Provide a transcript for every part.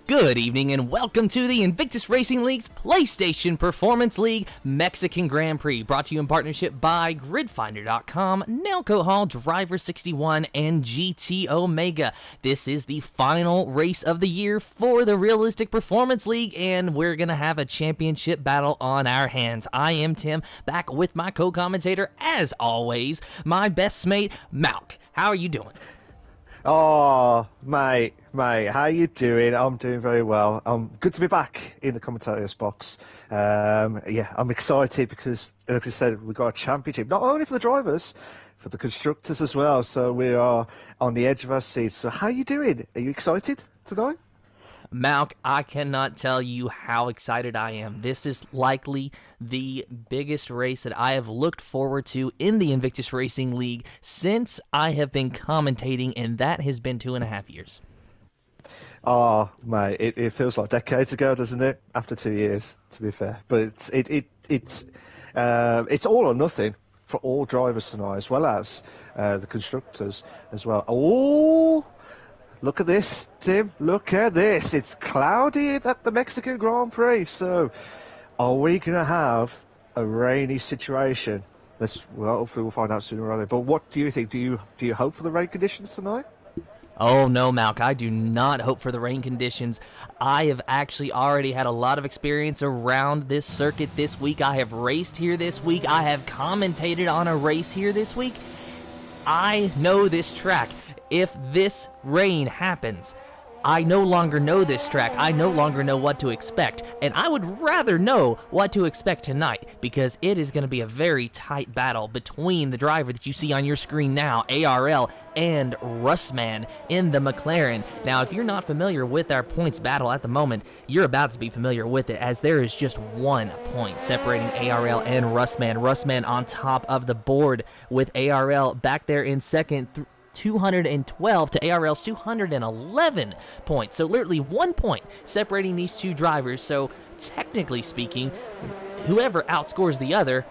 Good evening and welcome to the Invictus Racing League's PlayStation Performance League Mexican Grand Prix, brought to you in partnership by GridFinder.com, Nailcoat Hall, Driver 61, and GT Omega. This is the final race of the year for the Realistic Performance League, and we're going to have a championship battle on our hands. I am Tim, back with my co-commentator, as always, my best mate, Malk. How are you doing? Oh, mate, how you doing? I'm doing very well. Good to be back in the commentator's box. Yeah, I'm excited because, like I said, we've got a championship, not only for the drivers, for the constructors as well. So we are on the edge of our seats. So how you doing? Are you excited tonight? Malk, I cannot tell you how excited I am. This is likely the biggest race that I have looked forward to in the Invictus Racing League since I have been commentating, and that has been 2.5 years. Oh, mate, it feels like decades ago, doesn't it? After 2 years, to be fair. But it's all or nothing for all drivers tonight, as well as the constructors as well. Oh! Look at this, Tim. Look at this. It's cloudy at the Mexican Grand Prix. So, are we going to have a rainy situation? Well, hopefully we'll find out sooner or later. But what do you think? Do you hope for the rain conditions tonight? Oh, no, Malk. I do not hope for the rain conditions. I have actually already had a lot of experience around this circuit this week. I have raced here this week. I have commentated on a race here this week. I know this track. If this rain happens, I no longer know this track. I no longer know what to expect. And I would rather know what to expect tonight, because it is going to be a very tight battle between the driver that you see on your screen now, ARL, and Russman in the McLaren. Now, if you're not familiar with our points battle at the moment, you're about to be familiar with it, as there is just 1 point separating ARL and Russman. Russman on top of the board with ARL back there in second, 212 to ARL's 211 points. So literally 1 point separating these two drivers. So technically speaking, whoever outscores the other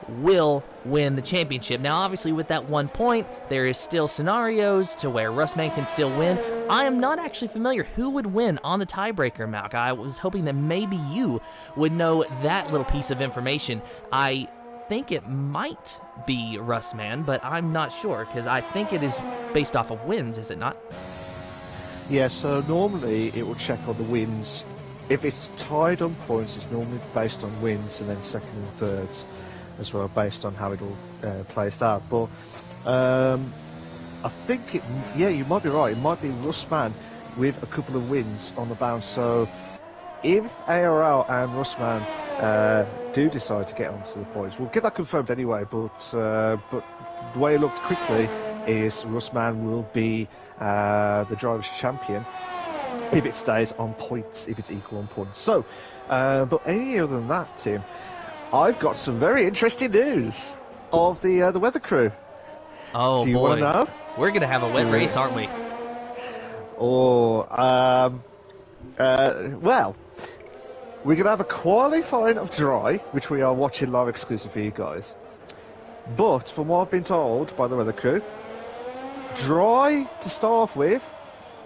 will win the championship. Now, obviously, with that 1 point, there is still scenarios to where Russman can still win. I am not actually familiar who would win on the tiebreaker, Malk. I was hoping that maybe you would know that little piece of information. I think it might be Russman, but I'm not sure, because I think it is based off of wins, is it not? Yeah, so normally it will check on the wins. If it's tied on points, it's normally based on wins, and then second and thirds as well, based on how it all plays out. But I think you might be right. It might be Russman with a couple of wins on the bounce. So if ARL and Russman do decide to get onto the points, we'll get that confirmed anyway. But the way it looked quickly is Russman will be the drivers' champion if it stays on points, if it's equal on points. So, but any other than that, Tim, I've got some very interesting news of the weather crew. Oh, do you want to know? We're gonna have a wet race, aren't we? Or well, we're going to have a qualifying of dry, which we are watching live exclusive for you guys. But from what I've been told by the weather crew, dry to start off with,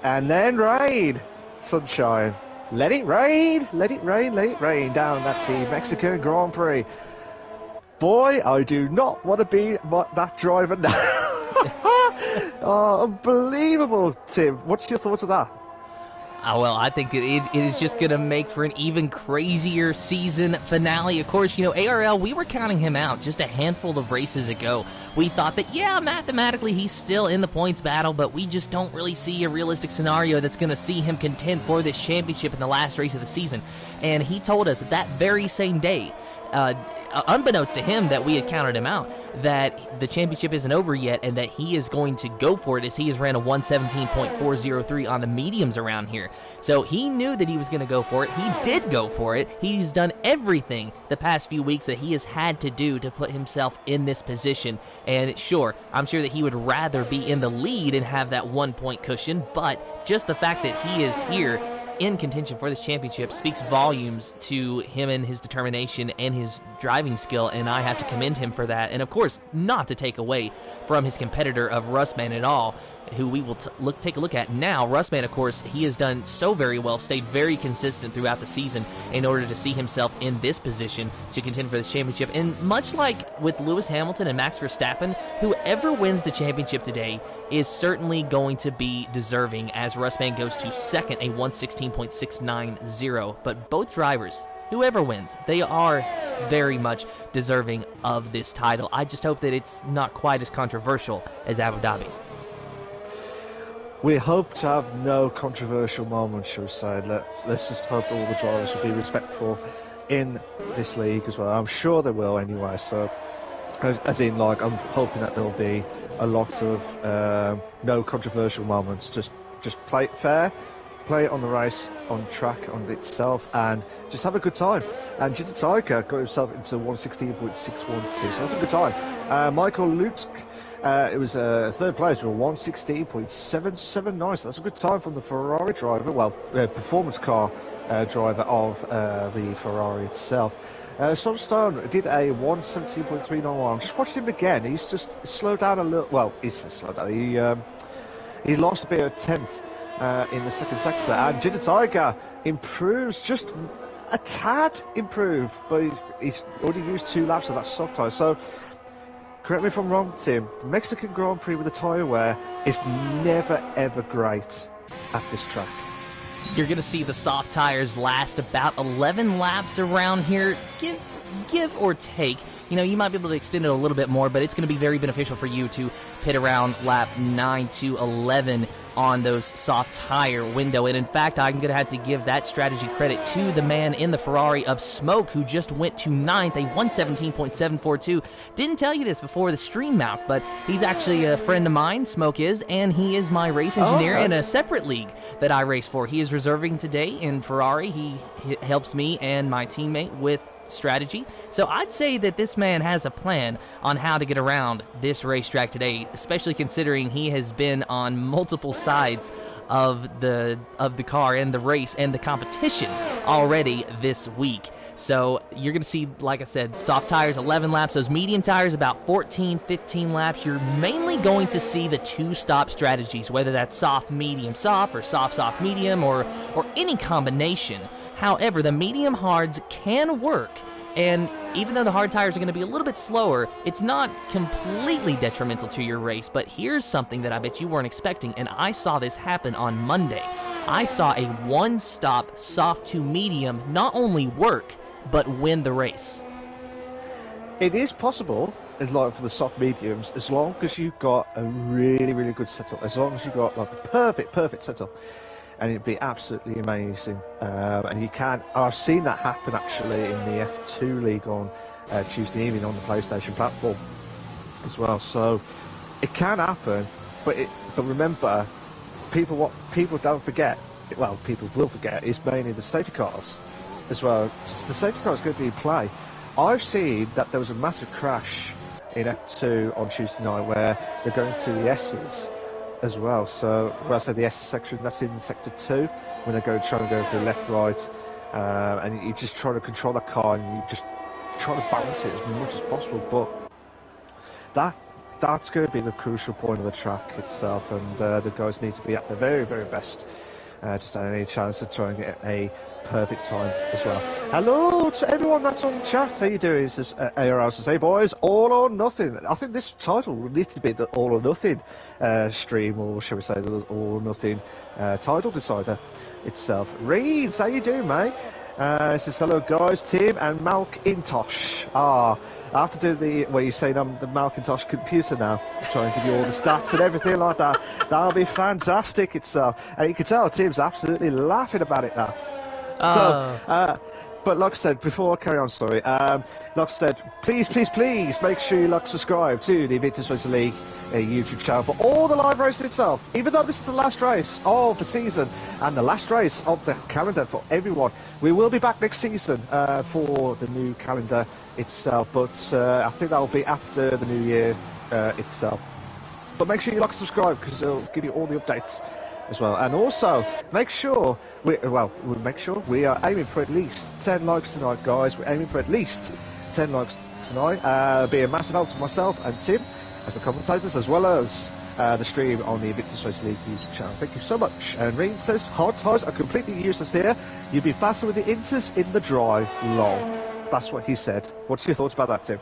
and then rain, sunshine. Let it rain, let it rain, let it rain down at the Mexican Grand Prix. Boy, I do not want to be that driver now. Oh, unbelievable, Tim. What's your thoughts of that? Well, I think it is just going to make for an even crazier season finale. Of course, ARL, we were counting him out just a handful of races ago. We thought that, yeah, mathematically he's still in the points battle, but we just don't really see a realistic scenario that's going to see him contend for this championship in the last race of the season. And he told us that very same day, unbeknownst to him that we had counted him out, that the championship isn't over yet and that he is going to go for it, as he has ran a 117.403 on the mediums around here. So he knew that he was going to go for it. He did go for it. He's done everything the past few weeks that he has had to do to put himself in this position. And sure, I'm sure that he would rather be in the lead and have that 1 point cushion, but just the fact that he is here in contention for this championship speaks volumes to him and his determination and his driving skill, and I have to commend him for that. And of course, not to take away from his competitor of Russman at all. who we will take a look at now. Russman, of course, he has done so very well, stayed very consistent throughout the season in order to see himself in this position to contend for this championship. And much like with Lewis Hamilton and Max Verstappen, whoever wins the championship today is certainly going to be deserving, as Russman goes to second, a 116.690. But both drivers, whoever wins, they are very much deserving of this title. I just hope that it's not quite as controversial as Abu Dhabi. We hope to have no controversial moments, shall we say. Let's just hope all the drivers will be respectful in this league as well. I'm sure they will anyway. So, as in, like, I'm hoping that there'll be a lot of no controversial moments. Just play it fair, play it on the race, on track, on itself, and just have a good time. And Jitter Tiger got himself into 116.612, so that's a good time. Michael Lutz. It was third place with 116.779, so that's a good time from the Ferrari driver, well, performance car driver of the Ferrari itself. Stone did a 117.391. Just watched him again. He's just slowed down a little. Well, he's slowed down. He lost a bit of 10th in the second sector, and Jitter Tiger improves just a tad improved, but he's already used 2 laps of that soft tyre. So, correct me if I'm wrong, Tim, the Mexican Grand Prix with the tyre wear is never ever great at this track. You're going to see the soft tires last about 11 laps around here, give or take. You know, you might be able to extend it a little bit more, but it's going to be very beneficial for you to pit around lap 9 to 11 on those soft tire window. And in fact, I'm going to have to give that strategy credit to the man in the Ferrari of Smoke, who just went to 9th, a 117.742. Didn't tell you this before the stream, Malk, but he's actually a friend of mine, Smoke is, and he is my race engineer in a separate league that I race for. He is reserving today in Ferrari. He helps me and my teammate with strategy. So I'd say that this man has a plan on how to get around this racetrack today, especially considering he has been on multiple sides of the car and the race and the competition already this week. So you're going to see, like I said, soft tires 11 laps, those medium tires about 14, 15 laps. You're mainly going to see the 2-stop strategies, whether that's soft, medium, soft, or soft, soft, medium, or any combination. However, the medium hards can work, and even though the hard tires are going to be a little bit slower, it's not completely detrimental to your race. But here's something that I bet you weren't expecting, and I saw this happen on Monday. I saw a 1-stop soft to medium not only work, but win the race. It is possible, like for the soft mediums, as long as you've got a really, really good setup, as long as you've got like a perfect setup. And it'd be absolutely amazing. And you can. I've seen that happen actually in the F2 League on Tuesday evening on the PlayStation platform as well. So it can happen, but remember, what people don't forget. Well, people will forget is mainly the safety cars as well. The safety cars going to be in play. I've seen that there was a massive crash in F2 on Tuesday night where they're going through the S's as well. So when I say the S section, that's in sector 2 when they're trying to go through left, right, and you're just trying to control the car and you just trying to balance it as much as possible. But that's going to be the crucial point of the track itself, and the guys need to be at their very, very best to stand any chance to try and get a perfect time as well. Hello to everyone that's on chat. How you doing? This is IRL says, hey boys, all or nothing. I think this title would need to be the all or nothing stream, or shall we say the all or nothing title decider itself. Reeds, how you doing, mate? It says, hello guys, Tim and Malkintosh. I have to do where you're saying I'm the Malkintosh computer now, trying to give you all the stats and everything like that. That'll be fantastic itself. And you can tell Tim's absolutely laughing about it now. But like I said, before I carry on, sorry, like I said, please make sure you subscribe to the Invictus Racing League YouTube channel for all the live racing itself. Even though this is the last race of the season and the last race of the calendar for everyone, we will be back next season for the new calendar itself. But I think that will be after the new year itself. But make sure you subscribe because it'll give you all the updates as well. And also make sure we are aiming for at least 10 likes tonight, guys. We're aiming for at least 10 likes tonight. Be a massive help to myself and Tim as the commentators, as well as the stream on the Invictus Racing League YouTube channel. Thank you so much. And Reed says, hard tyres are completely useless here. You'd be faster with the inters in the dry. Lol. That's what he said. What's your thoughts about that, Tim?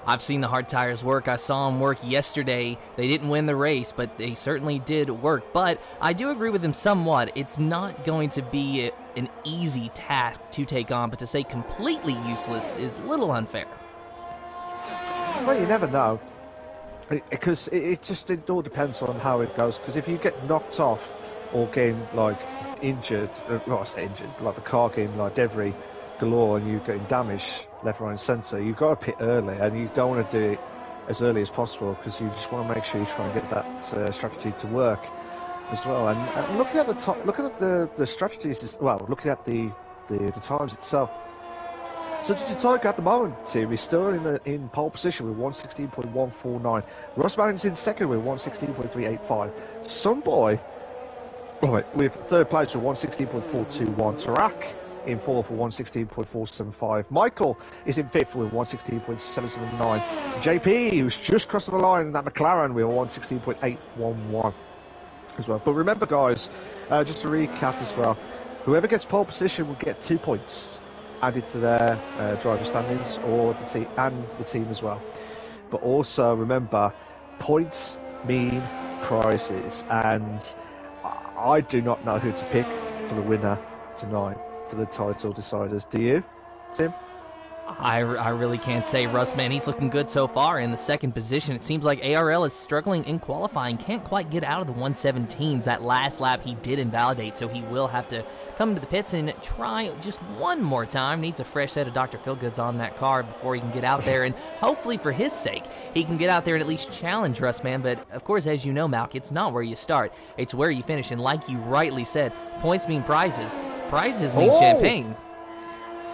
I've seen the hard tires work. I saw them work yesterday. They didn't win the race, but they certainly did work. But I do agree with him somewhat. It's not going to be an easy task to take on, but to say completely useless is a little unfair. Well, you never know. Because it all depends on how it goes. Because if you get knocked off or getting, like, injured, not I say injured, but like the car getting, like, debris galore and you're getting damaged left, right and centre, you've got to pit early, and you don't want to do it as early as possible because you just want to make sure you try and get that strategy to work as well. And looking at the strategies, well, looking at the times itself. So DomThNoodle at the moment, Tim, is still in pole position with 116.149. Russman is in second with 116.385. Sunboy, with third place with 116.421. Tarak in fourth with 116.475. Michael is in fifth with 116.779. JP, who's just crossing the line in that McLaren with 116.811 as well. But remember, guys, just to recap as well, whoever gets pole position will get 2 points added to their driver standings, or the team as well. But also remember, points mean prizes, and I do not know who to pick for the winner tonight for the title deciders. Do you, Tim? I really can't say. Russ, man, he's looking good so far in the second position. It seems like ARL is struggling in qualifying, can't quite get out of the 117s. That last lap he did invalidate, so he will have to come to the pits and try just one more time. Needs a fresh set of Dr. Feelgoods on that car before he can get out there, and hopefully for his sake, he can get out there and at least challenge Russ, man. But of course, as you know, Malk, it's not where you start, it's where you finish. And like you rightly said, points mean prizes. Prizes mean champagne.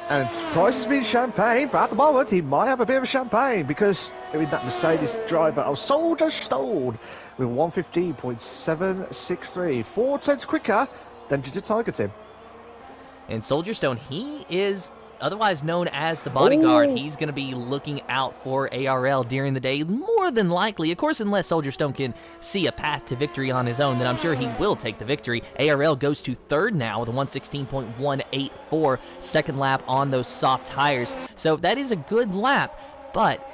And prizes mean champagne, but at the moment he might have a bit of champagne because with that Mercedes driver of Soldier Stone with 115.763, 4 tenths quicker than DomThNoodle, Tim. And Soldier Stone, he is otherwise known as the bodyguard. He's going to be looking out for ARL during the day, more than likely. Of course, unless Soldier Stone can see a path to victory on his own, then I'm sure he will take the victory. ARL goes to third now with a 116.184, second lap on those soft tires. So that is a good lap, but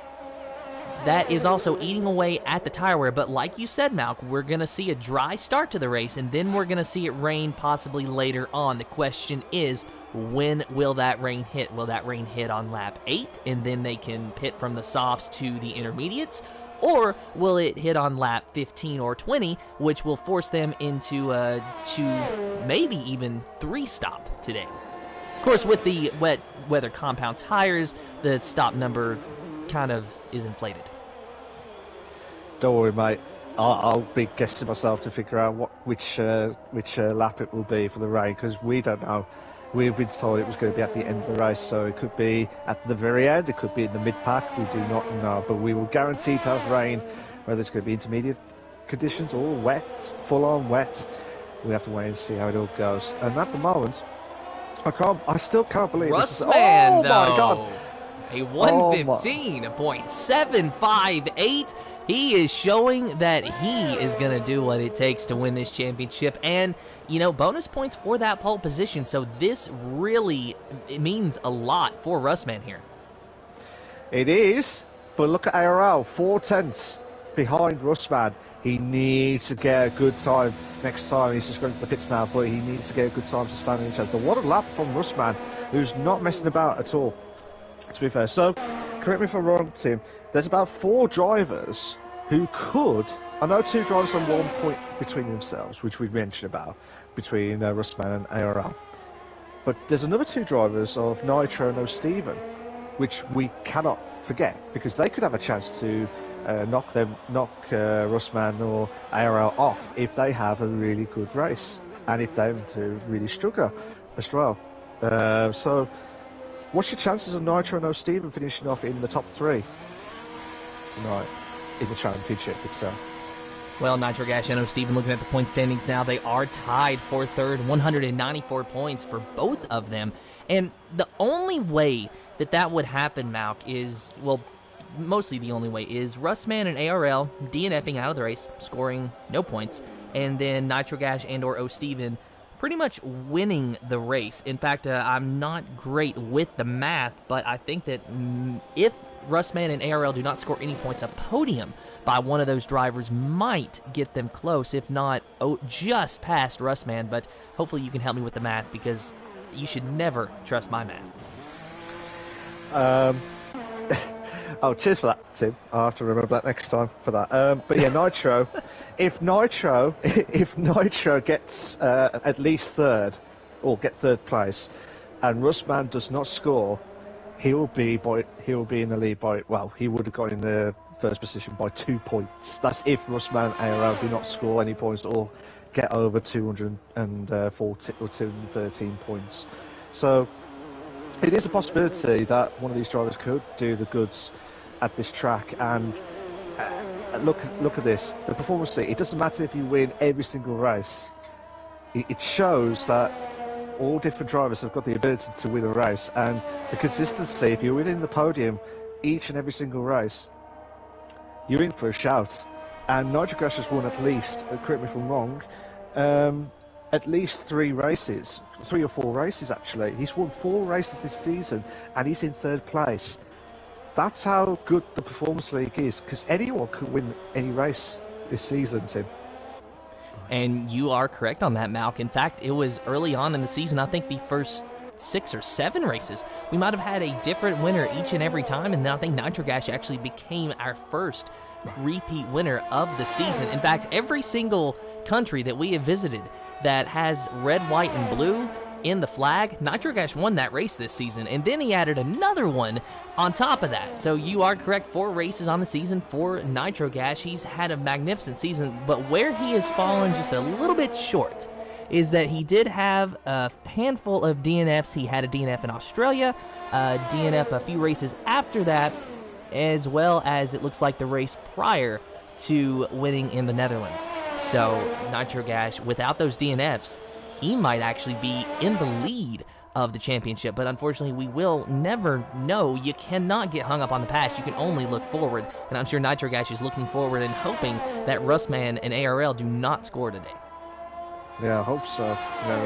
that is also eating away at the tire wear. But like you said, Malk, we're going to see a dry start to the race, and then we're going to see it rain possibly later on. The question is, when will that rain hit? Will that rain hit on lap 8, and then they can pit from the softs to the intermediates? Or will it hit on lap 15 or 20, which will force them into a 2, maybe even 3 stop today? Of course, with the wet weather compound tires, the stop number kind of is inflated. Don't worry, mate. I'll be guessing myself to figure out which lap it will be for the rain, because we don't know. We've been told it was going to be at the end of the race, so it could be at the very end, it could be in the mid-pack, we do not know. But we will guarantee to have rain, whether it's going to be intermediate conditions or wet, full-on wet. We have to wait and see how it all goes. And at the moment, I still can't believe Russ this. Man, my God. A 115.758. He is showing that he is going to do what it takes to win this championship. And, you know, bonus points for that pole position. So this really means a lot for Russman here. It is. But look at ARL, 4 tenths behind Russman. He needs to get a good time next time. He's just going to the pits now, but he needs to get a good time to stand in each other. But what a lap from Russman, who's not messing about at all, to be fair. So, correct me if I'm wrong, Tim, there's about 4 drivers who could, I know 2 drivers on 1 point between themselves, which we've mentioned about, between Russman and ARL. But there's another 2 drivers of Nitro and O'Steven, which we cannot forget, because they could have a chance to knock Russman or ARL off if they have a really good race, and if they to really struggle as well. So, what's your chances of Nitro and O'Steven finishing off in the top 3 tonight in the championship itself? Well, Nitro Gash and O'Steven, looking at the point standings now, they are tied for third, 194 points for both of them. And the only way that would happen, Malk, is, well, mostly the only way, is Rustman and ARL DNFing out of the race, scoring no points, and then Nitrogash and or O'Steven pretty much winning the race. In fact, I'm not great with the math, but I think that if Rustman and ARL do not score any points, a podium by one of those drivers might get them close, if not just past Rustman. But hopefully you can help me with the math, because you should never trust my math. Oh, cheers for that, Tim. I'll have to remember that next time for that. But yeah, Nitro. if Nitro gets at least third, or get third place, and Rustman does not score, he will be in the lead by, well, he would have got in the first position by 2 points. That's if Rustman and ARL do not score any points or get over 240 or 213 points. So it is a possibility that one of these drivers could do the goods at this track. And look at this, the performance thing. It doesn't matter if you win every single race. It shows that all different drivers have got the ability to win a race, and the consistency. If you're within the podium each and every single race, you're in for a shout. And Nitrogash has won at least, correct me if I'm wrong, at least 3 or 4 races actually. He's won 4 races this season, and he's in third place. That's how good the Performance League is, because anyone could win any race this season, Tim. And you are correct on that, Malk. In fact, it was early on in the season, I think the first 6 or 7 races, we might have had a different winner each and every time, and then I think Nitrogash actually became our first repeat winner of the season. In fact, every single country that we have visited that has red, white, and blue in the flag, Nitrogash won that race this season, and then he added another one on top of that. So you are correct, 4 races on the season for Nitrogash. He's had a magnificent season, but where he has fallen just a little bit short is that he did have a handful of DNFs. He had a DNF in Australia, DNF a few races after that, as well as it looks like the race prior to winning in the Netherlands. So Nitrogash, without those DNFs, he might actually be in the lead of the championship, but unfortunately we will never know. You cannot get hung up on the past, you can only look forward, and I'm sure Nitrogash is looking forward and hoping that Rustman and ARL do not score today. Yeah, I hope so.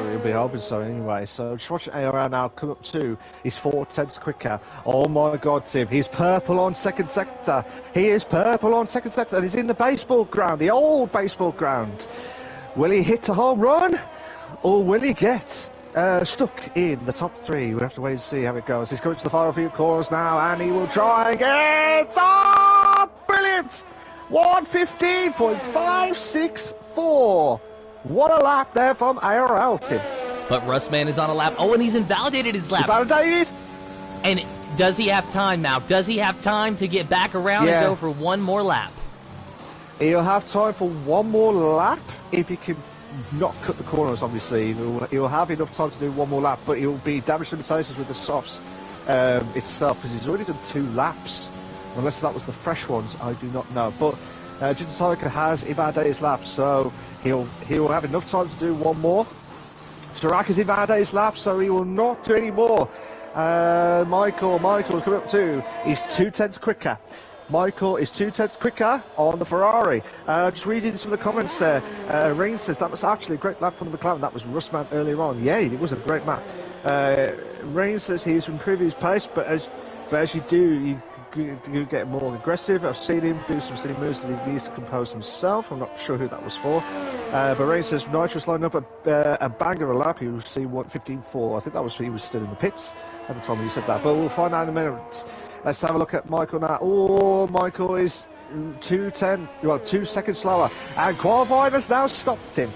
He'll be hoping so anyway. So just watching ARL now come up to, he's 4 tenths quicker. Oh my God, Tim, he's purple on second sector. He is purple on second sector, and he's in the baseball ground, the old baseball ground. Will he hit a home run? Or will he get stuck in the top 3? We'll have to wait and see how it goes. He's going to the final few corners now, and he will try again. Oh, brilliant! 1:15.564. What a lap there from IRL, Tim. But Rustman is on a lap. Oh, and he's invalidated his lap. Invalidated? And does he have time now? Does he have time to get back around and go for one more lap? He'll have time for one more lap if he can not cut the corners, obviously. He'll have enough time to do one more lap, but he'll be damaged limitations with the softs itself, because he's already done 2 laps. Unless that was the fresh ones, I do not know. But Jintatalika has invalidated his lap, so he'll have enough time to do one more. Tarak has invalidated his lap, so he will not do any more. Michael's coming up too. He's 2 tenths quicker. Michael is 2 tenths quicker on the Ferrari. Just reading some of the comments there. Rain says that was actually a great lap from the McLaren. That was Rustman earlier on. Yeah, it was a great lap. Rain says he's improving his pace, but as you do, you get more aggressive. I've seen him do some silly moves that he needs to compose himself. I'm not sure who that was for. But Rain says Nitro's lining up a banger of a lap. You'll see 1:15.4. I think that was he was still in the pits at the time he said that. But we'll find out in a minute. Let's have a look at Michael now. Oh, Michael is 2 seconds slower. And qualifying has now stopped him.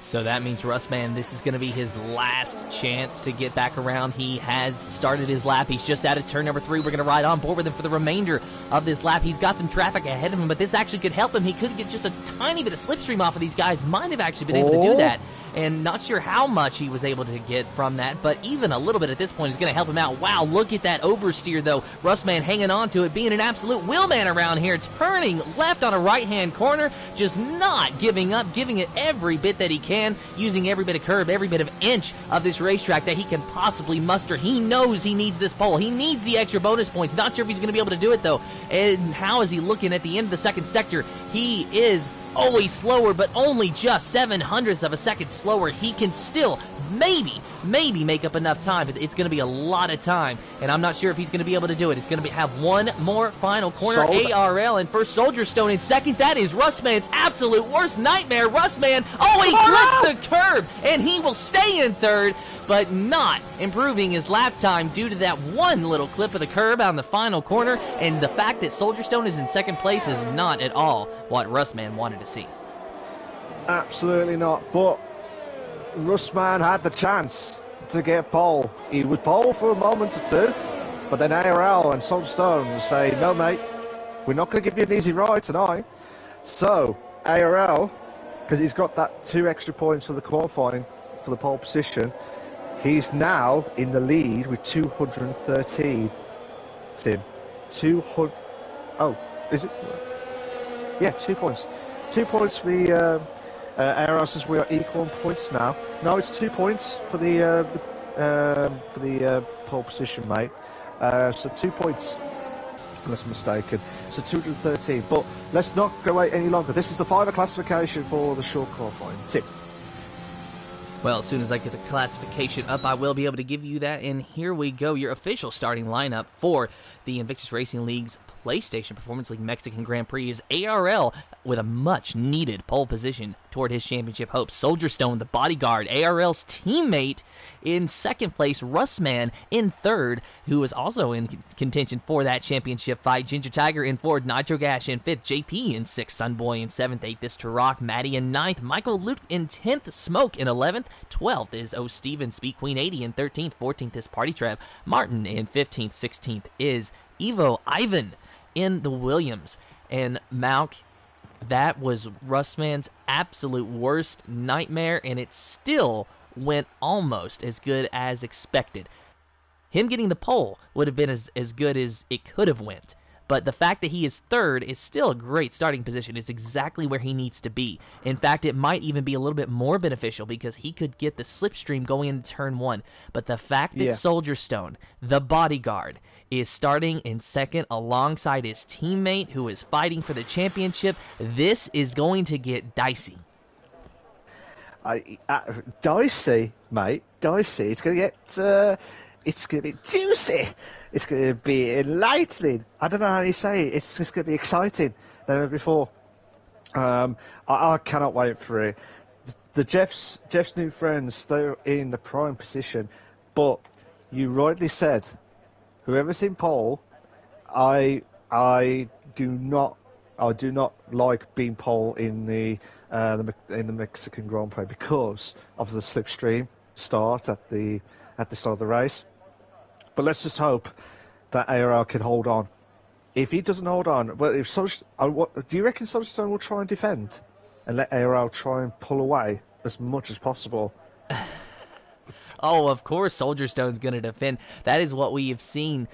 So that means Rustman, this is going to be his last chance to get back around. He has started his lap. He's just out of turn number 3. We're going to ride on board with him for the remainder of this lap. He's got some traffic ahead of him, but this actually could help him. He could get just a tiny bit of slipstream off of these guys. Might have actually been able to do that. and not sure how much he was able to get from that, but even a little bit at this point is going to help him out. Wow, look at that oversteer, though. Russman hanging on to it, being an absolute wheelman around here, turning left on a right-hand corner, just not giving up, giving it every bit that he can, using every bit of curb, every bit of inch of this racetrack that he can possibly muster. He knows he needs this pole. He needs the extra bonus points. Not sure if he's going to be able to do it, though. And how is he looking at the end of the second sector? He is always slower, but only just 0.07 of a second slower. He can still maybe make up enough time, but it's going to be a lot of time, and I'm not sure if he's going to be able to do it. It's going to have one more final corner. ARL and first Soldier Stone in second. That is Russman's absolute worst nightmare. Russman, he clips the curb, and he will stay in third, but not improving his lap time due to that one little clip of the curb on the final corner, and the fact that Soldier Stone is in second place is not at all what Russman wanted to see. Absolutely not, but Russman had the chance to get pole. He was pole for a moment or two, but then ARL and Soldier Stone say, no mate, we're not going to give you an easy ride tonight. So ARL, because he's got that 2 extra points for the qualifying for the pole position, he's now in the lead with 213. Tim, 200. Oh, is it? Yeah, 2 points. 2 points for the ARL, says we are equal on points now. No, it's 2 points for the pole position, mate. So 2 points, unless I'm mistaken. So 213. But let's not go wait any longer. This is the final classification for the short qualifying. Tim. Well, as soon as I get the classification up, I will be able to give you that. And here we go, your official starting lineup for the Invictus Racing League's PlayStation Performance League Mexican Grand Prix is ARL with a much-needed pole position toward his championship hopes. Soldier Stone, the bodyguard, ARL's teammate in second place. Russman in third, who is also in contention for that championship fight. Ginger Tiger in fourth, Nitro Gash in fifth, JP in sixth, Sunboy in seventh, eighth is Turok, Maddie in ninth, Michael Luke in 10th, Smoke in 11th, 12th is O Steven, Speed Queen 80 in 13th, 14th is Party Trev, Martin in 15th, 16th is Evo Ivan in the Williams. And Malk, that was Russman's absolute worst nightmare, and it still went almost as good as expected. Him getting the pole would have been as good as it could have went. But the fact that he is third is still a great starting position. It's exactly where he needs to be. In fact, it might even be a little bit more beneficial because he could get the slipstream going into turn one. But the fact that Soldier Stone, the bodyguard, is starting in second alongside his teammate who is fighting for the championship, this is going to get dicey. Dicey, mate. Dicey. It's going to get... it's going to be juicy. It's going to be enlightening. I don't know how you say it. It's just going to be exciting than ever before. I cannot wait for it. Jeff's new friends, they're in the prime position. But you rightly said, whoever's in pole, I do not like being pole in the Mexican Grand Prix because of the slipstream start at the start of the race. But let's just hope that ARL can hold on. If he doesn't hold on, well, do you reckon Soldier Stone will try and defend and let ARL try and pull away as much as possible? Oh, of course Soldier Stone's going to defend. That is what we have seen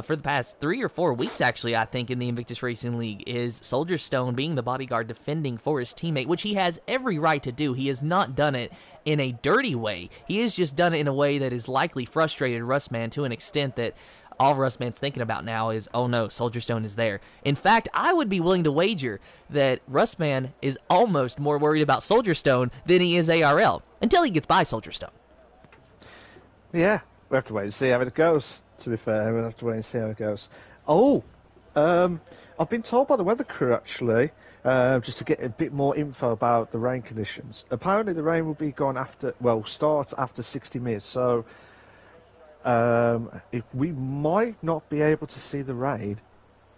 for the past 3 or 4 weeks, actually, I think, in the Invictus Racing League, is Soldier Stone being the bodyguard defending for his teammate, which he has every right to do. He has not done it in a dirty way. He has just done it in a way that has likely frustrated Russman to an extent that all Russman's thinking about now is, oh no, Soldier Stone is there. In fact, I would be willing to wager that Russman is almost more worried about Soldier Stone than he is ARL, until he gets by Soldier Stone. Yeah, we have to wait and see how it goes. To be fair, we'll have to wait and see how it goes. Oh, I've been told by the weather crew, actually, just to get a bit more info about the rain conditions. Apparently the rain will be gone start after 60 minutes, so if we might not be able to see the rain.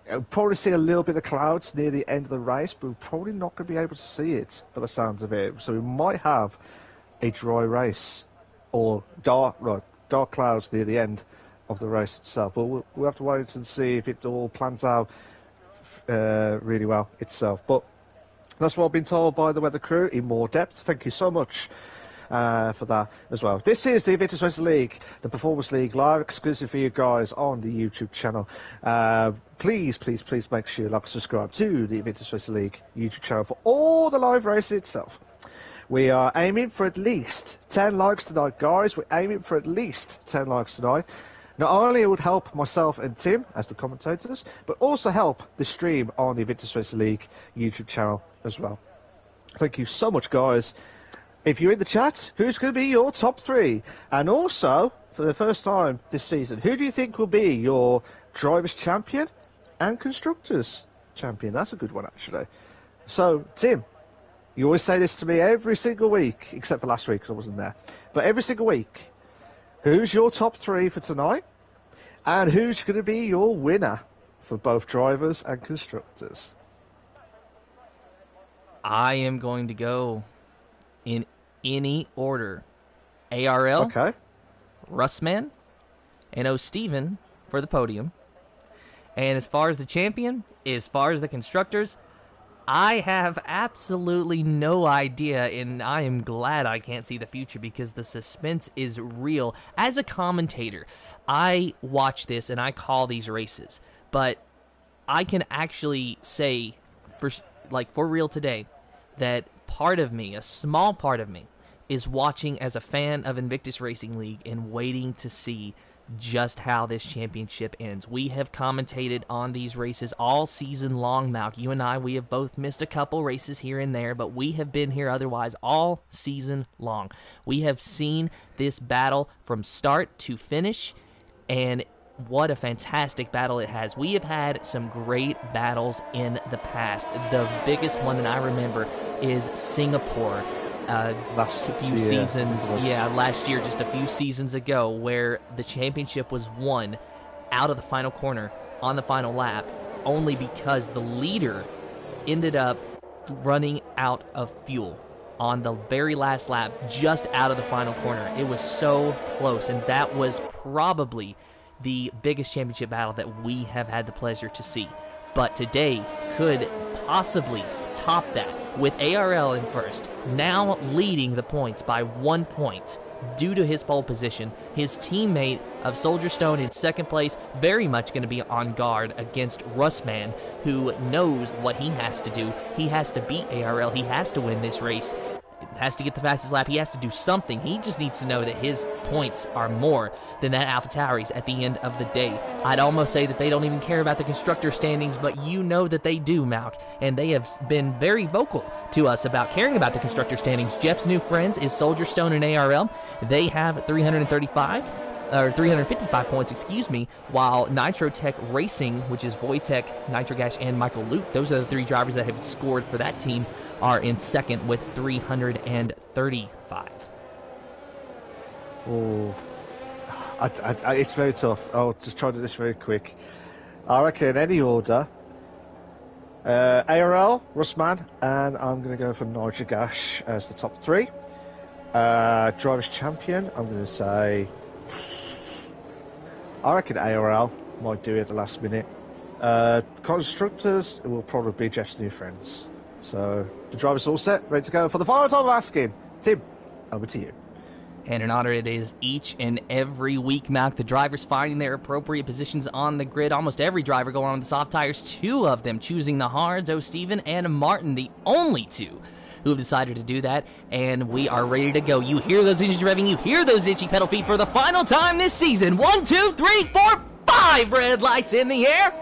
We'll probably see a little bit of clouds near the end of the race, but we're probably not going to be able to see it, for the sounds of it. So we might have a dry race, or dark clouds near the end of the race itself. But we'll have to wait and see if it all plans out really well itself. But that's what I've been told by the weather crew in more depth. Thank you so much for that as well. This is the Invictus Racing League, the Performance League, live exclusive for you guys on the YouTube channel. Please make sure you like and subscribe to the Invictus Racing League YouTube channel for all the live racing itself. We are aiming for at least 10 likes tonight, guys. We're aiming for at least 10 likes tonight. Not only it would help myself and Tim as the commentators, but also help the stream on the Invictus Racing League YouTube channel as well. Thank you so much, guys. If you're in the chat, who's going to be your top 3? And also, for the first time this season, who do you think will be your Drivers' Champion and Constructors' Champion? That's a good one, actually. So, Tim, you always say this to me every single week, except for last week because I wasn't there. But every single week, who's your top 3 for tonight? And who's going to be your winner for both Drivers and Constructors? I am going to go in any order. ARL, okay, Russman, and O'Steven for the podium. And as far as the champion, as far as the constructors, I have absolutely no idea, and I am glad I can't see the future because the suspense is real. As a commentator, I watch this and I call these races, but I can actually say, for real today, that part of me, a small part of me, is watching as a fan of Invictus Racing League and waiting to see just how this championship ends. We have commentated on these races all season long, Malk. You and I, we have both missed a couple races here and there, but we have been here otherwise all season long. We have seen this battle from start to finish, and what a fantastic battle it has. We have had some great battles in the past. The biggest one that I remember is Singapore. Last year, just a few seasons ago, where the championship was won out of the final corner on the final lap, only because the leader ended up running out of fuel on the very last lap, just out of the final corner. It was so close, and that was probably the biggest championship battle that we have had the pleasure to see. But today could possibly top that, with ARL in first, now leading the points by 1 point due to his pole position. His teammate of Soldier Stone in second place, very much going to be on guard against Russman, who knows what he has to do. He has to beat ARL. He has to win this race. Has to get the fastest lap. He has to do something. He just needs to know that his points are more than that AlphaTauri's at the end of the day. I'd almost say that they don't even care about the constructor standings, but you know that they do, Malk, and they have been very vocal to us about caring about the constructor standings. Jeff's new friends is Soldier Stone and ARL. They have 355 points, while Nitrotech Racing, which is Wojtek, Nitrogash, and Michael Luke, those are the 3 drivers that have scored for that team, are in second with 335. Oh, it's very tough. I'll just try to do this very quick. I reckon in any order, ARL, Russman, and I'm going to go for Nitrogash as the top 3. Drivers' Champion, I'm going to say, I reckon ARL might do it at the last minute. Constructors, it will probably be Jeff's new friends. So, the drivers all set, ready to go for the final time of asking. Tim, over to you. And an honor it is each and every week, Malk. The drivers finding their appropriate positions on the grid. Almost every driver going on the soft tires. 2 of them choosing the hards, O'Steven and Martin, the only 2 who have decided to do that. And we are ready to go. You hear those engines revving. You hear those itchy pedal feet for the final time this season. 1, 2, 3, 4, 5 red lights in the air.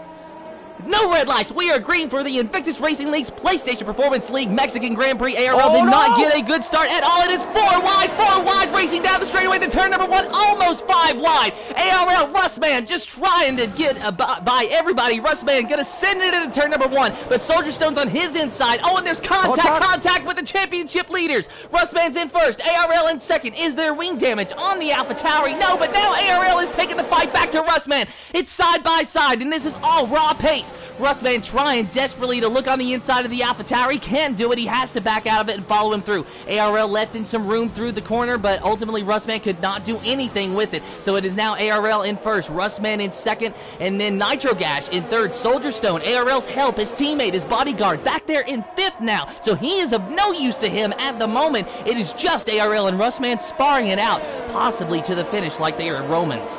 No red lights. We are green for the Invictus Racing League's PlayStation Performance League Mexican Grand Prix. ARL did not get a good start at all. It is 4 wide, racing down the straightaway to turn number 1, almost 5 wide. ARL Russman just trying to get by everybody. Russman gonna send it into turn number 1, but Soldier Stone's on his inside. Oh, and there's contact with the championship leaders. Russman's in first, ARL in second. Is there wing damage on the AlphaTauri? No, but now ARL is taking the fight back to Russman. It's side by side, and this is all raw pace. race. Russman trying desperately to look on the inside of the AlphaTauri. He can't do it. He has to back out of it and follow him through. ARL left in some room through the corner, but ultimately Russman could not do anything with it. So it is now ARL in first, Russman in second, and then Nitro Gash in third. Soldier Stone, ARL's help, his teammate, his bodyguard, back there in fifth now. So he is of no use to him at the moment. It is just ARL and Russman sparring it out, possibly to the finish like they are Romans.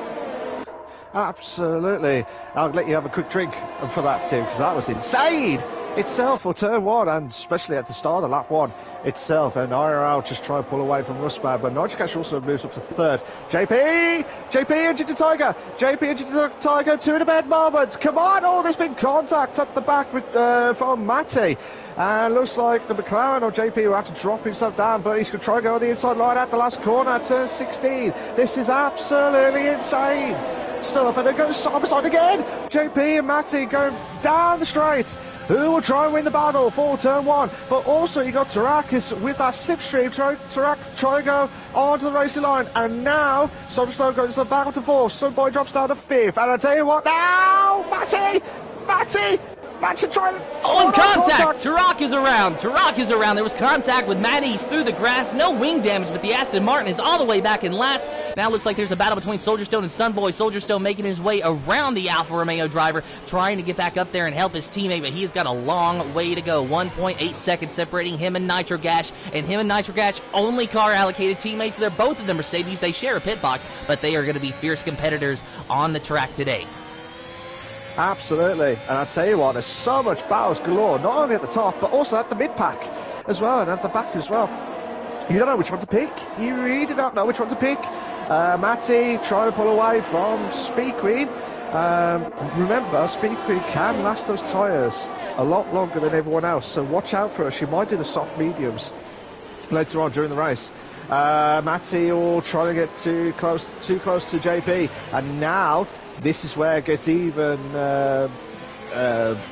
Absolutely. I'll let you have a quick drink for that, Tim, because that was insane itself for turn one, and especially at the start of lap one itself. And IRL just try and pull away from Russman, but Nitrocash also moves up to third. JP and Ginger Tiger. JP and Ginger Tiger, two in the bed moments. Come on, oh, there's been contact at the back with, from Matty. And looks like the McLaren or JP will have to drop himself down, but he's going to try and go on the inside line at the last corner, turn 16. This is absolutely insane stuff, and they're going side by side again. JP and Matty going down the straight. Who will try and win the battle for turn one? But also you got Tarakis with that slipstream. Tarak try and go onto the racing line, and now Soldier goes back up to fourth. Sunboy drops down to fifth, and I tell you what now, Matty trying. Oh, and contact! Tarak is around. There was contact with Matty. He's through the grass. No wing damage, but the Aston Martin is all the way back in last. Now it looks like there's a battle between Soldier Stone and Sunboy. Soldier Stone making his way around the Alfa Romeo driver, trying to get back up there and help his teammate, but he's got a long way to go. 1.8 seconds separating him and Nitro Gash, and him and Nitro Gash only car allocated teammates. They're both of them Mercedes. They share a pit box, but they are going to be fierce competitors on the track today. Absolutely, and I tell you what, there's so much battles galore, not only at the top, but also at the mid-pack as well, and at the back as well. You don't know which one to pick. You really don't know which one to pick. Matty trying to pull away from Speed Queen. Remember, Speed Queen can last those tyres a lot longer than everyone else, so watch out for her. She might do the soft mediums later on during the race. Matty all trying to get too close to JP, and now this is where it gets even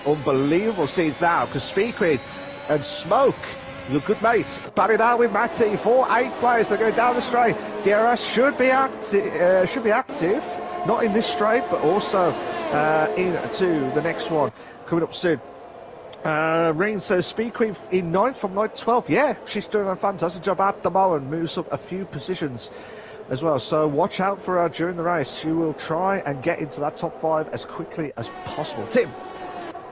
unbelievable scenes now, because Speed Queen and Smoke, your good mates, batting out with Matty for 8 players. They're going down the straight. DRS should be active, not in this straight, but also into the next one coming up soon. Rain says Speed Queen in 9th from 9th to 12th. Yeah, she's doing a fantastic job at the moment. Moves up a few positions as well, so watch out for her during the race. She will try and get into that top 5 as quickly as possible. Tim?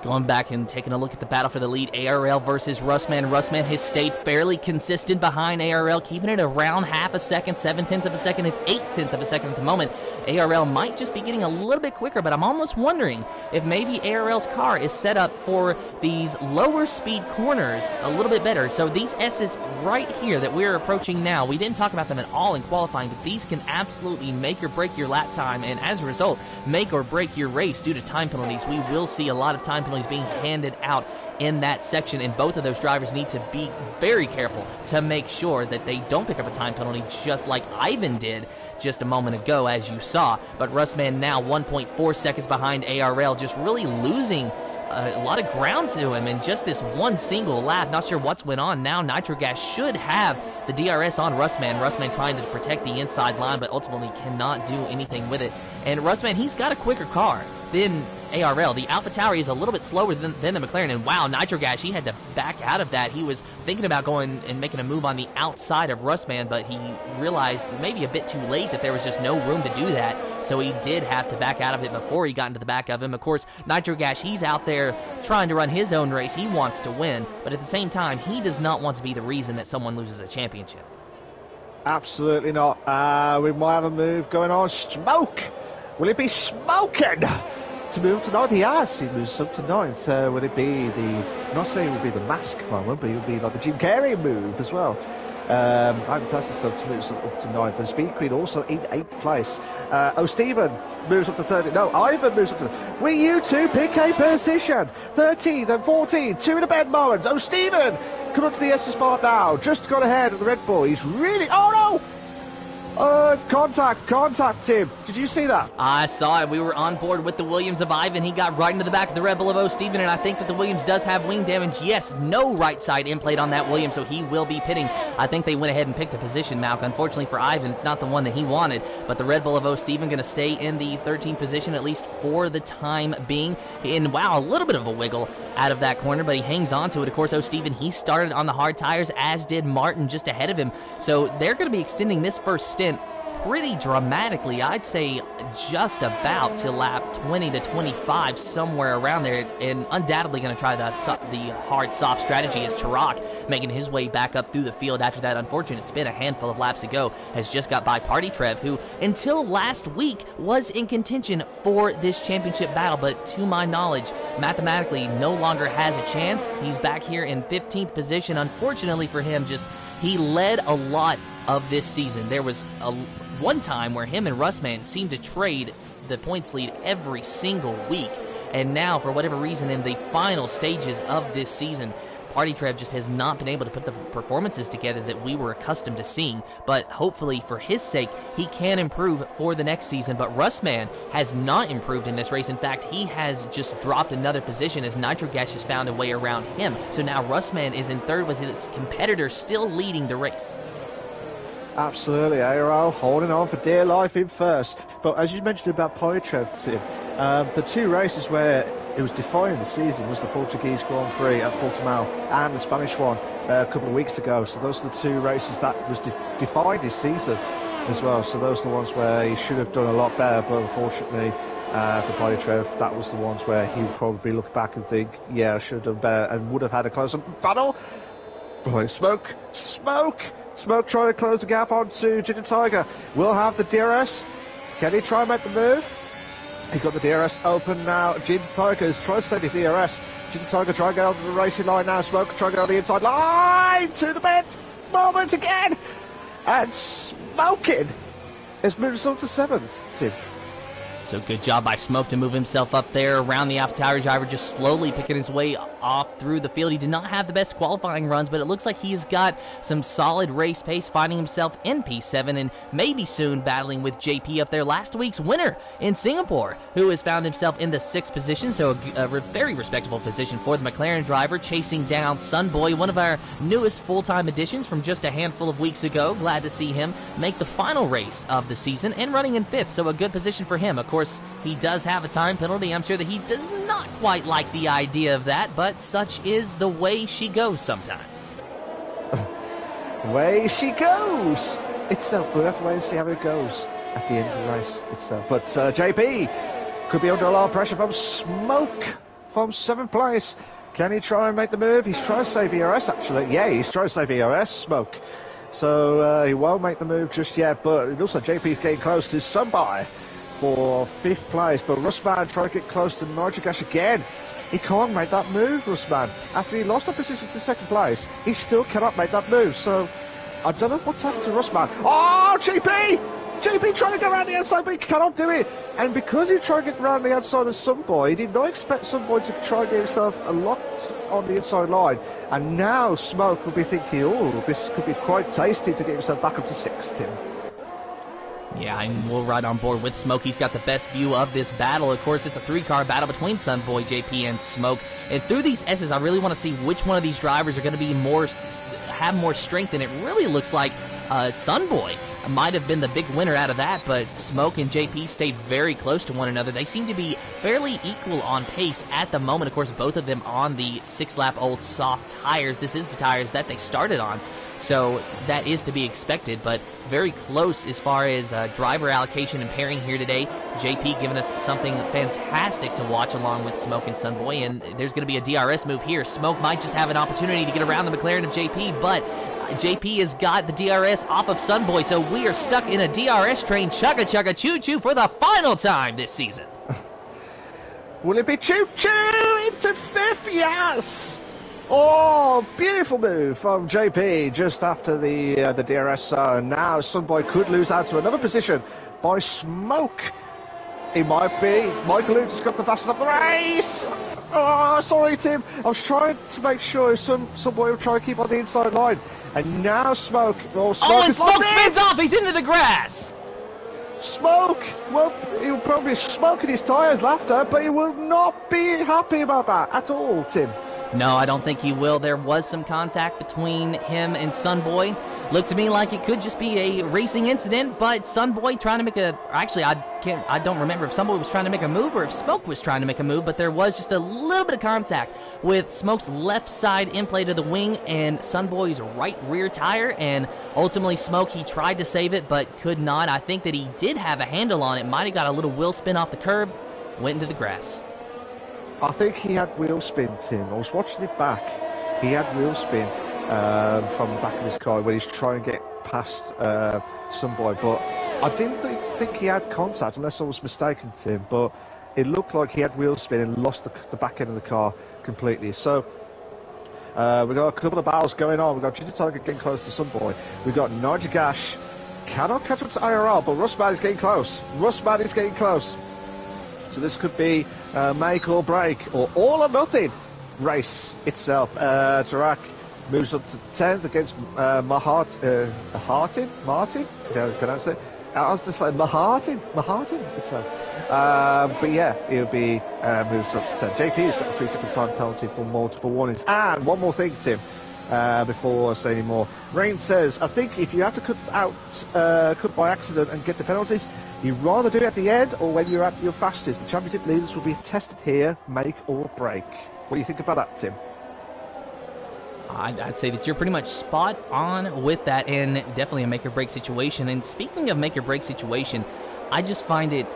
Going back and taking a look at the battle for the lead, ARL versus Russman. Russman has stayed fairly consistent behind ARL, keeping it around half a second, 0.7 of a second. It's 0.8 of a second at the moment. ARL might just be getting a little bit quicker, but I'm almost wondering if maybe ARL's car is set up for these lower speed corners a little bit better. So these S's right here that we're approaching now, we didn't talk about them at all in qualifying, but these can absolutely make or break your lap time, and as a result, make or break your race due to time penalties. We will see a lot of time penalties being handed out in that section, and both of those drivers need to be very careful to make sure that they don't pick up a time penalty, just like Ivan did just a moment ago, as you saw. But Russman now 1.4 seconds behind ARL, just really losing a lot of ground to him in just this one single lap. Not sure what's went on now. Nitro Gas should have the DRS on Russman. Russman trying to protect the inside line, but ultimately cannot do anything with it. And Russman, he's got a quicker car than ARL. The AlphaTauri is a little bit slower than the McLaren, and wow, Nitro Gas, he had to back out of that. He was thinking about going and making a move on the outside of Russman, but he realized maybe a bit too late that there was just no room to do that, so he did have to back out of it before he got into the back of him. Of course, Nitro Gas, he's out there trying to run his own race. He wants to win, but at the same time, he does not want to be the reason that someone loses a championship. Absolutely not. We might have a move going on. Smoke! Will it be smoking to move to 9th? Yes, he moves up to 9th. Would it be the, not saying it would be the mask moment, but it would be like the Jim Carrey move as well. Fantastic stuff to move up to 9th. And Speed Queen also in 8th place. Stephen moves up to 13th. No, Ivan moves up to... Will you two pick a position? 13th and 14th, 2 in the bed moments. Stephen, come up to the SS bar now. Just got ahead of the Red Bull. He's really... Oh no! Contact, Tim. Did you see that? I saw it. We were on board with the Williams of Ivan. He got right into the back of the Red Bull of O. Steven, and I think that the Williams does have wing damage. Yes, no right side in plate on that Williams, so he will be pitting. I think they went ahead and picked a position, Malk. Unfortunately for Ivan, it's not the one that he wanted, but the Red Bull of O. Steven going to stay in the 13th position, at least for the time being. And wow, a little bit of a wiggle out of that corner, but he hangs on to it. Of course, O. Steven, he started on the hard tires, as did Martin just ahead of him. So they're going to be extending this first stint pretty dramatically. I'd say just about to lap 20 to 25, somewhere around there, and undoubtedly going to try the hard soft strategy as Tarak making his way back up through the field after that unfortunate spin a handful of laps ago has just got by Party Trev, who until last week was in contention for this championship battle, but to my knowledge mathematically no longer has a chance. He's back here in 15th position. Unfortunately for him, he led a lot of this season. There was one time where him and Russman seemed to trade the points lead every single week, and now for whatever reason in the final stages of this season, Party Trev just has not been able to put the performances together that we were accustomed to seeing. But hopefully for his sake he can improve for the next season. But Russman has not improved in this race. In fact, he has just dropped another position as Nitrogas has found a way around him. So now Russman is in third with his competitor still leading the race. Absolutely, IRL holding on for dear life in first. But as you mentioned about Poitrev, Tim, the two races where it was defining the season was the Portuguese Grand Prix at Portimao and the Spanish one a couple of weeks ago. So those are the two races that was defined his season as well. So those are the ones where he should have done a lot better, but unfortunately for Poitrev, that was the ones where he would probably look back and think, yeah, I should have done better, and would have had a closer battle. Boy, Smoke trying to close the gap onto Ginger Tiger. Will have the DRS. Can he try and make the move? He got the DRS open now. Ginger Tiger is trying to set his DRS. Ginger Tiger trying to get onto the racing line now. Smoke trying to get on the inside line to the bend. Moment again. And Smoking has moved us on to 7th, Tim. So good job by Smoke to move himself up there around the AlphaTauri driver, just slowly picking his way off through the field. He did not have the best qualifying runs, but it looks like he has got some solid race pace, finding himself in P7 and maybe soon battling with JP up there, last week's winner in Singapore, who has found himself in the 6th position, so a very respectable position for the McLaren driver, chasing down Sunboy, one of our newest full-time additions from just a handful of weeks ago. Glad to see him make the final race of the season and running in 5th, so a good position for him. Of course, he does have a time penalty. I'm sure that he does not quite like the idea of that, but such is the way she goes sometimes. Way she goes! Itself, we'll have to wait and see how it goes at the end of the race itself. But JP could be under a lot of pressure from Smoke from 7th place. Can he try and make the move? He's trying to save ERS, actually. Yeah, he's trying to save ERS, Smoke. So he won't make the move just yet, but also JP's getting close to somebody for 5th place, but Russman trying to get close to Nitrogas again. He can't make that move, Russman. After he lost that position to 2nd place, he still cannot make that move. So I don't know what's happened to Russman. Oh, JP trying to go around the outside, but he cannot do it. And because he tried to get around the outside of Sunboy, he did not expect Sunboy to try and get himself a lot on the inside line. And now Smoke will be thinking, oh, this could be quite tasty to get himself back up to 6th, Tim. Yeah, and we'll ride on board with Smoke. He's got the best view of this battle. Of course, it's a 3-car battle between Sunboy, JP, and Smoke. And through these S's, I really want to see which one of these drivers are going to be have more strength. And it really looks like Sunboy might have been the big winner out of that, but Smoke and JP stayed very close to one another. They seem to be fairly equal on pace at the moment. Of course, both of them on the 6-lap-old soft tires. This is the tires that they started on, so that is to be expected, but very close as far as driver allocation and pairing here today. JP giving us something fantastic to watch along with Smoke and Sunboy, and there's going to be a DRS move here. Smoke might just have an opportunity to get around the McLaren of JP, but JP has got the DRS off of Sunboy, so we are stuck in a DRS train, chugga choo choo for the final time this season. Will it be choo choo into 5th? Yes! Oh, beautiful move from JP just after the DRS zone. Now Sunboy could lose out to another position by Smoke. He might be. Michael Lutz has got the fastest of the race. Oh, sorry, Tim. I was trying to make sure some boy would try to keep on the inside line. And now Smoke. Well, and Smoke spins off. He's into the grass. Smoke. Well, he'll probably be smoking his tyres laughter, but he will not be happy about that at all, Tim. No, I don't think he will. There was some contact between him and Sunboy. Looked to me like it could just be a racing incident, but Sunboy trying to make a... Actually, I don't remember if Sunboy was trying to make a move or if Smoke was trying to make a move, but there was just a little bit of contact with Smoke's left side in play to the wing and Sunboy's right rear tire, and ultimately Smoke, he tried to save it, but could not. I think that he did have a handle on it. Might have got a little wheel spin off the curb, went into the grass. I think he had wheel spin, Tim. I was watching it back. He had wheel spin from the back of his car when he's trying to get past Sunboy. But I didn't think he had contact, unless I was mistaken, Tim. But it looked like he had wheel spin and lost the back end of the car completely. So we've got a couple of battles going on. We've got Ginger Tiger getting close to Sunboy. We've got Nigel Gash. Cannot catch up to IRL, but Russman is getting close. Russman is getting close. So this could be make or break, or all or nothing race itself. Tarak moves up to 10th against Martin? Can I pronounce it? I was just like Martin itself. But yeah, he'll be moves up to 10. JP has got a 3-second time penalty for multiple warnings. And one more thing, Tim, before I say any more. Rain says, I think if you have to cut by accident and get the penalties, you'd rather do it at the end or when you're at your fastest. The championship leaders will be tested here, make or break. What do you think about that, Tim? I'd say that you're pretty much spot on with that, and definitely a make or break situation. And speaking of make or break situation, I just find it,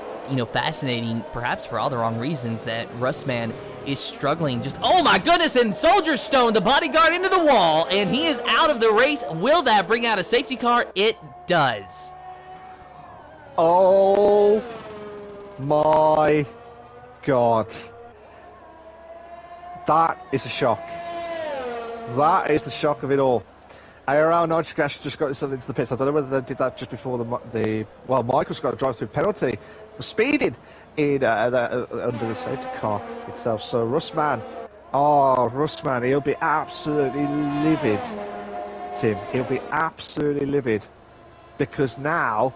fascinating, perhaps for all the wrong reasons, that Russman is struggling. Just, oh my goodness, and Soldier Stone, the bodyguard, into the wall, and he is out of the race. Will that bring out a safety car? It does. Oh my God. That is a shock. That is the shock of it all. IRL Nigel just got himself into the pits. I don't know whether they did that just before well, Michael's got a drive-through penalty for speeding in under the safety car itself. So Russman, he'll be absolutely livid, Tim. He'll be absolutely livid because now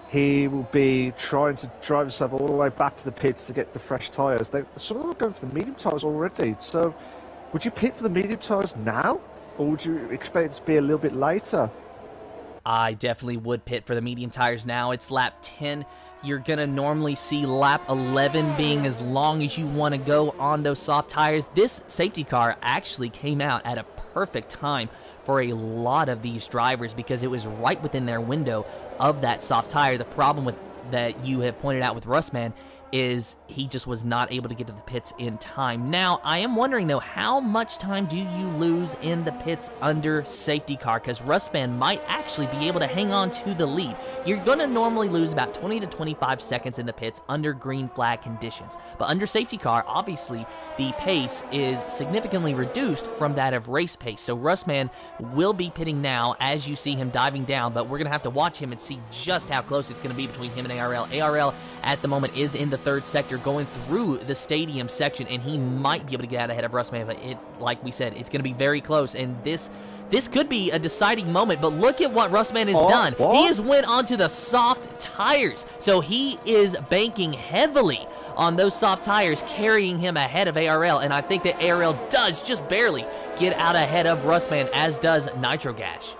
he will be trying to drive himself all the way back to the pits to get the fresh tyres. Some of them are going for the medium tyres already. So would you pit for the medium tyres now? Or would you expect it to be a little bit later? I definitely would pit for the medium tires now. It's lap 10. You're going to normally see lap 11 being as long as you want to go on those soft tires. This safety car actually came out at a perfect time for a lot of these drivers because it was right within their window of that soft tire. The problem with that you have pointed out with Russman is he just was not able to get to the pits in time. Now, I am wondering, though, how much time do you lose in the pits under safety car? Because Russman might actually be able to hang on to the lead. You're going to normally lose about 20 to 25 seconds in the pits under green flag conditions. But under safety car, obviously, the pace is significantly reduced from that of race pace. So Russman will be pitting now as you see him diving down, but we're going to have to watch him and see just how close it's going to be between him and ARL. ARL, at the moment, is in the third sector going through the stadium section, and he might be able to get out ahead of Russman, but like we said, it's going to be very close, and this could be a deciding moment. But look at what Russman has done. What? He has went onto the soft tires, so he is banking heavily on those soft tires, carrying him ahead of ARL, and I think that ARL does just barely get out ahead of Russman, as does Nitro Gash.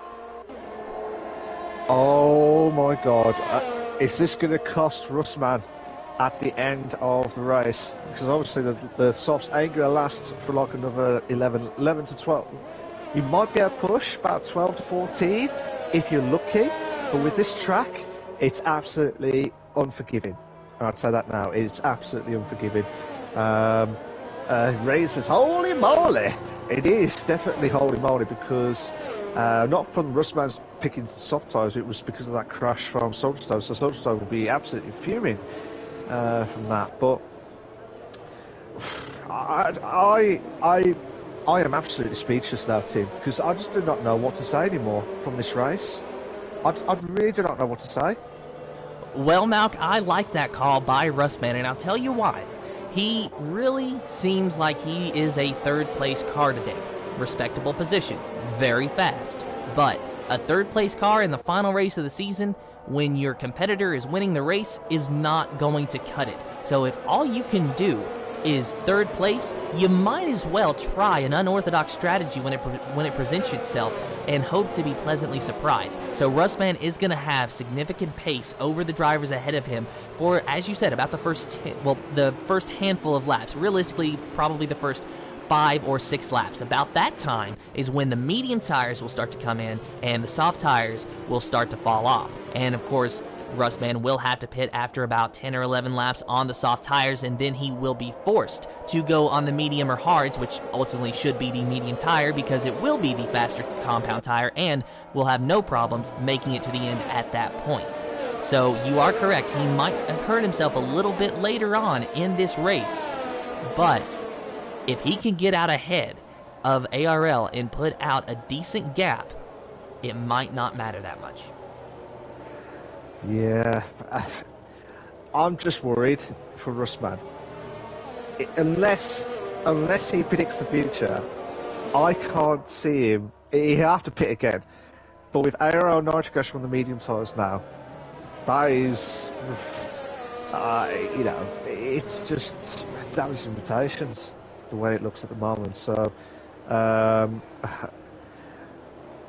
Oh my God. Is this going to cost Russman at the end of the race? Because obviously the softs ain't going to last for like another 11 to 12. You might be able to push about 12 to 14 if you're lucky, but with this track, it's absolutely unforgiving. I'd say that now. It's absolutely unforgiving. Ray says, holy moly! It is definitely holy moly, because not from Russman's picking soft tyres, it was because of that crash from Soulstone. So Soulstone will be absolutely fuming from that. But I am absolutely speechless now, Tim, because I just do not know what to say anymore from this race. I really do not know what to say. Well, Malk, I like that call by Russman, and I'll tell you why. He really seems like he is a third-place car today. Respectable position, very fast. But a third-place car in the final race of the season, when your competitor is winning the race, is not going to cut it. So if all you can do is third place, you might as well try an unorthodox strategy when it presents itself and hope to be pleasantly surprised. So Russman is going to have significant pace over the drivers ahead of him for, as you said, about the first handful of laps. Realistically, probably the first 5 or 6 laps. About that time is when the medium tires will start to come in and the soft tires will start to fall off. And of course, Russman will have to pit after about 10 or 11 laps on the soft tires, and then he will be forced to go on the medium or hards, which ultimately should be the medium tire because it will be the faster compound tire and will have no problems making it to the end at that point. So you are correct. He might have hurt himself a little bit later on in this race, but if he can get out ahead of ARL and put out a decent gap, it might not matter that much. Yeah, I'm just worried for Russman. Unless he predicts the future, I can't see him. He'll have to pit again. But with ARL nitric acid on the medium tyres now, that is, it's just damage limitations the way it looks at the moment. So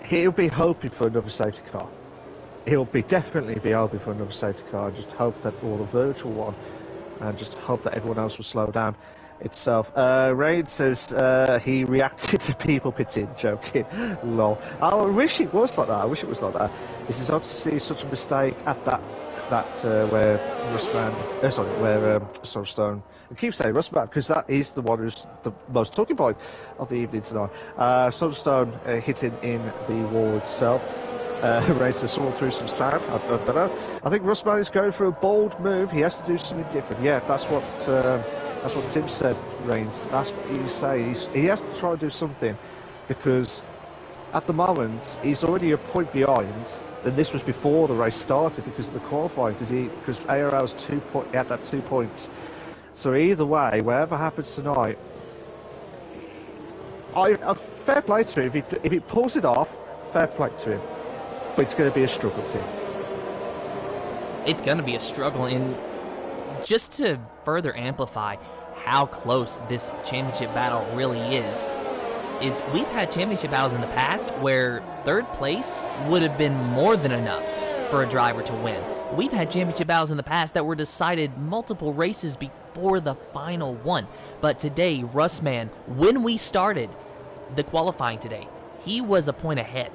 he'll be hoping for another safety car. He'll definitely be hoping for another safety car. Just hope that, or a virtual one, and just hope that everyone else will slow down itself. Raid says he reacted to people pitting, joking. Lol. I wish it was like that. I wish it was like that. This is odd to see such a mistake at that where Soulstone. I keep saying Russman because that is the one who's the most talking point of the evening tonight. Soulstone hitting in the wall itself. Raised the sword through some sand. I don't know. I think Russman is going for a bold move. He has to do something different. Yeah, that's what Tim said, Reigns. That's what he's saying. He has to try and do something because at the moment he's already a point behind. And this was before the race started because of the qualifying. Because ARL's 2 point, he had that 2 points. So either way, whatever happens tonight, fair play to him. If he pulls it off, fair play to him. But it's going to be a struggle, Tim. It's going to be a struggle, and just to further amplify how close this championship battle really is we've had championship battles in the past where third place would have been more than enough for a driver to win. We've had championship battles in the past that were decided multiple races before the final one. But today, Russman, when we started the qualifying today, he was a point ahead.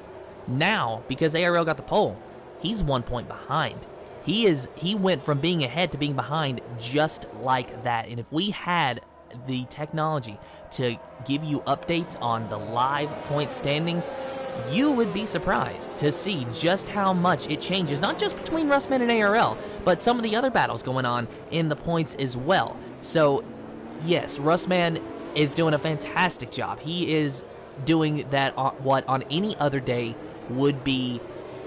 Now, because ARL got the pole, he's 1 point behind. He went from being ahead to being behind just like that. And if we had the technology to give you updates on the live point standings, you would be surprised to see just how much it changes, not just between Russman and ARL, but some of the other battles going on in the points as well. So, yes, Russman is doing a fantastic job. He is doing that what on any other day would be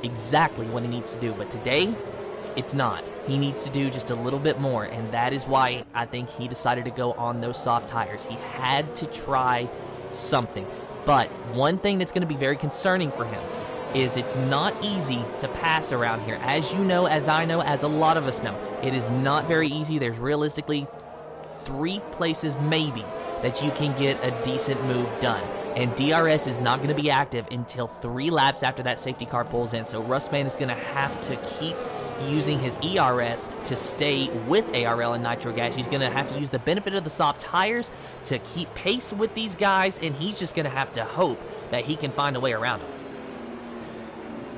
exactly what he needs to do, but today it's not. He needs to do just a little bit more, and that is why I think he decided to go on those soft tires. He had to try something. But one thing that's going to be very concerning for him is it's not easy to pass around here. As you know, as I know, as a lot of us know, it is not very easy. There's realistically 3 places maybe that you can get a decent move done. And DRS is not going to be active until 3 laps after that safety car pulls in. So Russman is going to have to keep using his ERS to stay with ARL and Nitro Gas. He's going to have to use the benefit of the soft tires to keep pace with these guys, and he's just going to have to hope that he can find a way around them.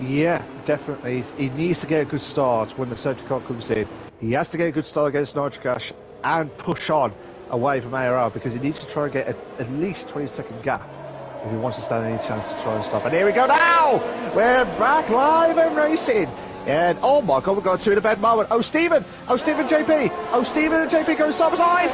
Yeah, definitely. He needs to get a good start when the safety car comes in. He has to get a good start against Nitro Gas and push on away from ARL because he needs to try and get at least 20-second gap if he wants to stand any chance to try and stop. And here we go now! We're back live and racing! And oh my god, we've got to in a bad moment. Oh Stephen JP. Oh Stephen and JP go side by side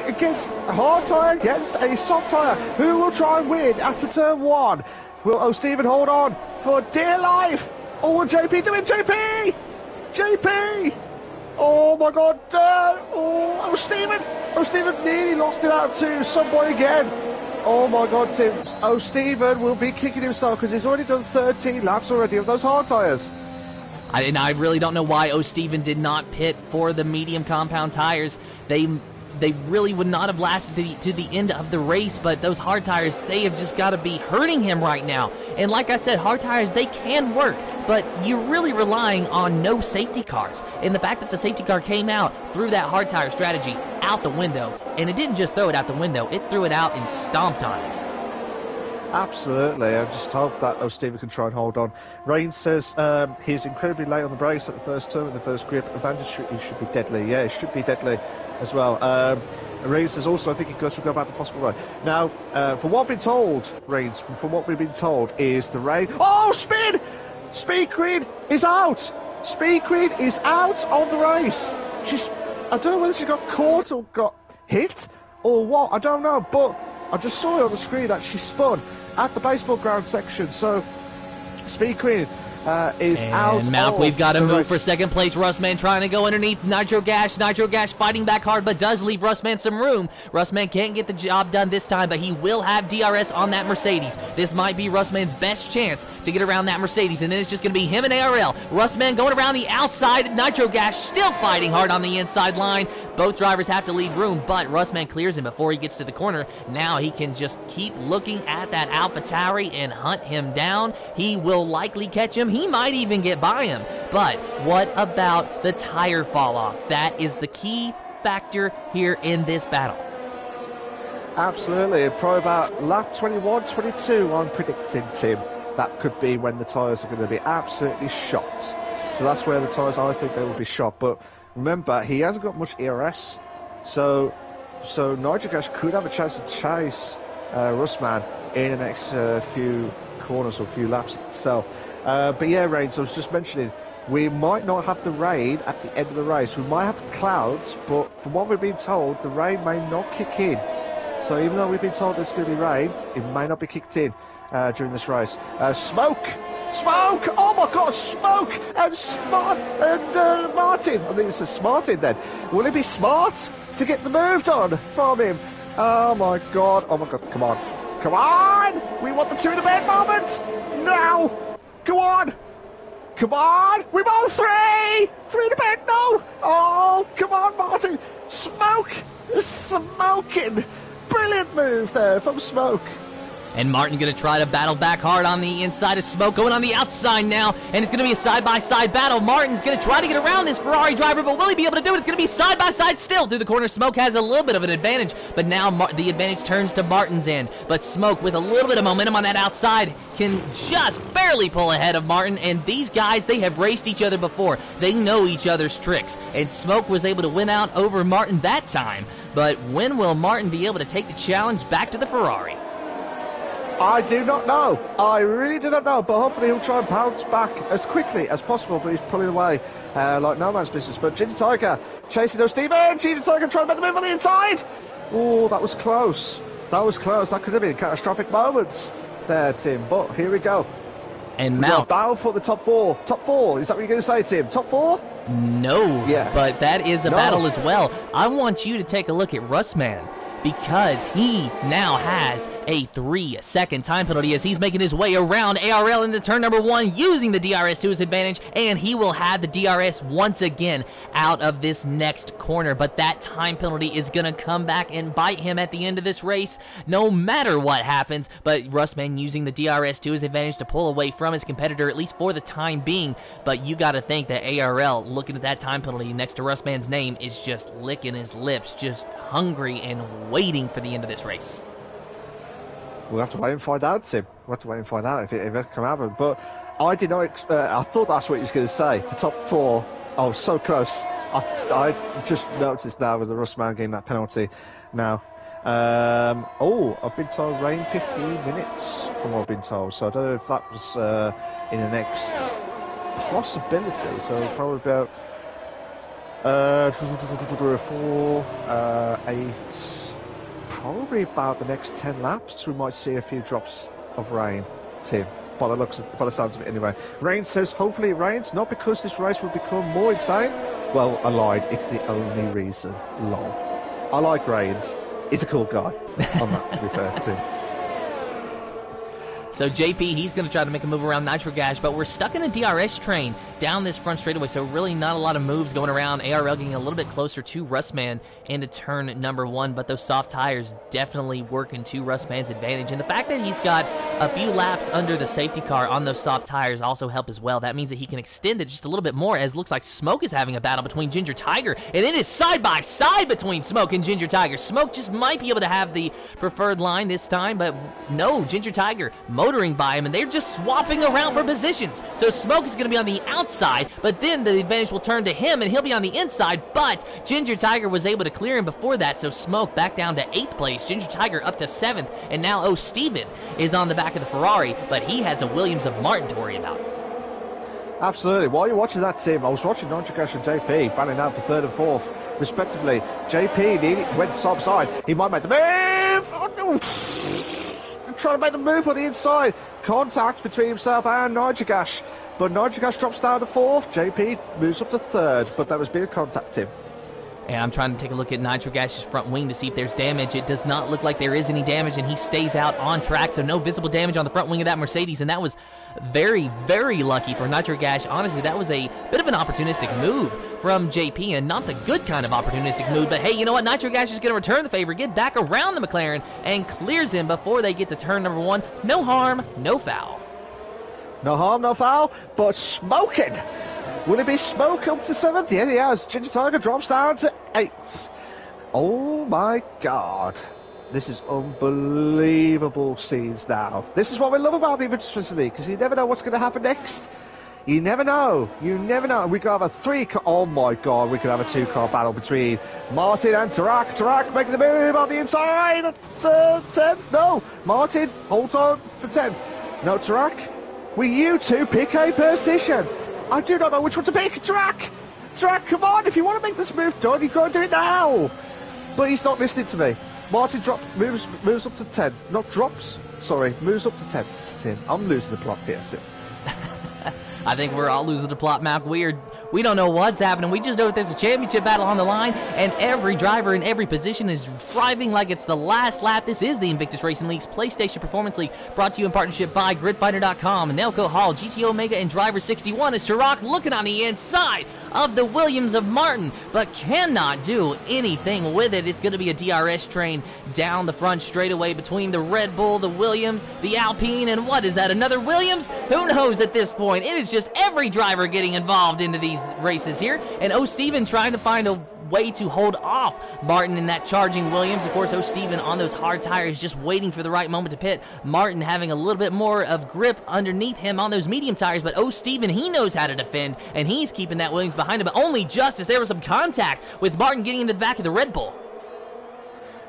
against a hard tyre, against a soft tyre. Who will try and win after turn 1? Will Stephen hold on for dear life? Or will JP do it? JP! Oh my God! Oh, Stephen! Oh, Stephen nearly lost it out to somebody again. Oh my God, Tim! Oh, Stephen will be kicking himself because he's already done 13 laps already of those hard tyres. And I really don't know why O'Steven did not pit for the medium compound tires. They really would not have lasted to the end of the race, but those hard tires, they have just got to be hurting him right now. And like I said, hard tires, they can work, but you're really relying on no safety cars. And the fact that the safety car came out threw that hard tire strategy out the window. And it didn't just throw it out the window, it threw it out and stomped on it. Absolutely, I just hope that O'Steven can try and hold on. Rain says he's incredibly late on the brakes at the first turn, in the first grip. Evangelist should be deadly. Yeah, it should be deadly as well. Rain says also, I think he goes to go back the possible way. Now, from what I've been told, Rains, from what we've been told, is the rain. Oh, spin! Speed Queen is out! Speed Queen is out on the race. I don't know whether she got caught or got hit or what, I don't know, but I just saw it on the screen that she spun at the baseball ground section, so Speed Queen is out. And Malk, we've got to move for second place. Russman trying to go underneath Nitro Gash. Nitro Gash fighting back hard, but does leave Russman some room. Russman can't get the job done this time, but he will have DRS on that Mercedes. This might be Russman's best chance to get around that Mercedes, and then it's just going to be him and ARL. Russman going around the outside. Nitro Gash still fighting hard on the inside line. Both drivers have to leave room, but Russman clears him before he gets to the corner. Now he can just keep looking at that AlphaTauri and hunt him down. He will likely catch him. He might even get by him. But what about the tire fall off? That is the key factor here in this battle. Absolutely. Probably about lap 21, 22, I'm predicting, Tim. That could be when the tyres are going to be absolutely shot. So that's where the tyres, I think they will be shot. But remember, he hasn't got much ERS, so Nigel Gash could have a chance to chase Russman in the next few corners or few laps itself. But yeah, Rain, so I was just mentioning, we might not have the rain at the end of the race. We might have clouds, but from what we've been told, the rain may not kick in. So even though we've been told there's going to be rain, it may not be kicked in during this race. Smoke! Oh my God, Smoke and Martin. I think it's a Smartin then. Will it be smart to get the move done from him? Oh my God, come on, we want the two in the bed moment now. Come on, we want three in the bed, no. Oh, come on, Martin. Smoke is smoking. Brilliant move there from Smoke. And Martin going to try to battle back hard on the inside of Smoke, going on the outside now, and it's going to be a side-by-side battle. Martin's going to try to get around this Ferrari driver, but will he be able to do it? It's going to be side-by-side still through the corner. Smoke has a little bit of an advantage, but now the advantage turns to Martin's end. But Smoke, with a little bit of momentum on that outside, can just barely pull ahead of Martin, and these guys, they have raced each other before. They know each other's tricks, and Smoke was able to win out over Martin that time. But when will Martin be able to take the challenge back to the Ferrari? I do not know. I really do not know, but hopefully he'll try and bounce back as quickly as possible, but he's pulling away like no man's business. But Ginger Tiger chasing those Steven. Ginger Tiger trying to make the move on the inside. Oh, that was close. That could have been catastrophic moments there, Tim, but here we go. And Malk, battle for the top four. Top four, is that what you're going to say, Tim? Top four? No, yeah. But that is a battle as well. I want you to take a look at Russman, because he now has a 3-second time penalty as he's making his way around ARL into turn number 1 using the DRS to his advantage, and he will have the DRS once again out of this next corner. But that time penalty is going to come back and bite him at the end of this race no matter what happens. But Russman using the DRS to his advantage to pull away from his competitor, at least for the time being. But you got to think that ARL, looking at that time penalty next to Russman's name, is just licking his lips, just hungry and waiting for the end of this race. We'll have to wait and find out, Tim. We'll have to wait and find out if it can happen. But I did not. I thought that's what he was going to say. The top four. Oh, so close. I just noticed now with the Russman getting that penalty. Now, I've been told rain 15 minutes from what I've been told. So I don't know if that was in the next possibility. So probably about 4, 8. Probably about the next 10 laps, we might see a few drops of rain, Tim. By the sounds of it, anyway. Rain says, hopefully it rains, not because this race will become more insane, Well, I lied. It's the only reason. Lol. I like Reigns. He's a cool guy. I'm not to be fair to him. So JP, he's going to try to make a move around Nitro Gash, but we're stuck in a DRS train down this front straightaway, so really not a lot of moves going around. ARL getting a little bit closer to Rustman into turn number 1, but those soft tires definitely working to Rustman's advantage. And the fact that he's got a few laps under the safety car on those soft tires also help as well. That means that he can extend it just a little bit more, as it looks like Smoke is having a battle between Ginger Tiger, and it is side-by-side between Smoke and Ginger Tiger. Smoke just might be able to have the preferred line this time, but no, Ginger Tiger motoring by him, and they're just swapping around for positions. So Smoke is going to be on the outside, but then the advantage will turn to him, and he'll be on the inside, but Ginger Tiger was able to clear him before that, so Smoke back down to 8th place, Ginger Tiger up to 7th, and now Steven is on the back of the Ferrari, but he has a Williams of Martin to worry about. Absolutely. While you're watching that, Tim, I was watching Nitro Gash and JP battling out for 3rd and 4th, respectively. JP nearly went top side. He might make the move! Oh, no. Trying to make the move on the inside. Contact between himself and Nitro Gash, but Nitro Gash drops down to 4th. JP moves up to 3rd, but that was being contact, Tim. And I'm trying to take a look at Nitro Gash's front wing to see if there's damage. It does not look like there is any damage, and he stays out on track, so no visible damage on the front wing of that Mercedes, and that was very, very lucky for Nitro Gash. Honestly, that was a bit of an opportunistic move from JP, and not the good kind of opportunistic move, but hey, you know what? Nitro Gash is going to return the favor, get back around the McLaren, and clears him before they get to turn number 1. No harm, no foul. No harm, no foul, but smoking. Will it be Smoke up to 7th? Yeah, he has. Ginger Tiger drops down to 8th. Oh my god. This is unbelievable scenes now. This is what we love about the Invictus Racing League, because you never know what's going to happen next. You never know. You never know. We could have a 3-car... Oh my god, we could have a 2-car battle between Martin and Tarak. Tarak making the move on the inside at 10th. No, Martin holds on for 10th. No, Tarak, will you two pick a position? I do not know which one to pick. Tarak, come on. If you want to make this move done, you've got to do it now. But he's not listening to me. Martin moves up to 10th. Not drops. Sorry, moves up to 10th. Tim, I'm losing the plot here, Tim. I think we're all losing the plot, Mac. We don't know what's happening. We just know that there's a championship battle on the line, and every driver in every position is driving like it's the last lap. This is the Invictus Racing League's PlayStation Performance League, brought to you in partnership by GridFinder.com, Nelco Hall, GT Omega, and Driver 61. Is Chirac looking on the inside of the Williams of Martin, but cannot do anything with it. It's going to be a DRS train down the front straightaway between the Red Bull, the Williams, the Alpine, and what is that, another Williams? Who knows at this point? It is just every driver getting involved into these races here, and Steven trying to find a way to hold off Martin in that charging Williams. Of course, Steven on those hard tires just waiting for the right moment to pit. Martin having a little bit more of grip underneath him on those medium tires, but Steven, he knows how to defend, and he's keeping that Williams behind him, but only just as there was some contact with Martin getting into the back of the Red Bull.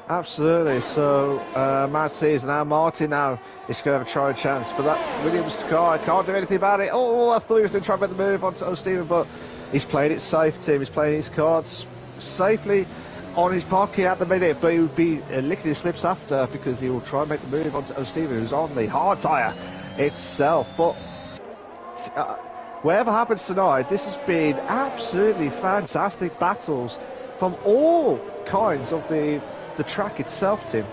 Absolutely. So Matt sees now Martin now is going to have a try chance, but that Williams car can't do anything about it. Oh, I thought he was going to try and make the move onto Steven, but he's playing it safe, Tim. He's playing his cards safely on his pocket at the minute, but he would be licking his lips after, because he will try and make the move onto Steven, who's on the hard tyre itself. But whatever happens tonight, this has been absolutely fantastic battles from all kinds of the track itself, Tim.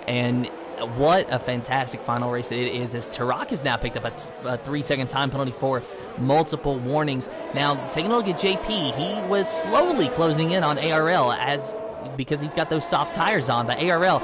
And what a fantastic final race it is, as Tarak has now picked up a 3-second time penalty for multiple warnings. Now, taking a look at JP, he was slowly closing in on ARL because he's got those soft tires on, but ARL,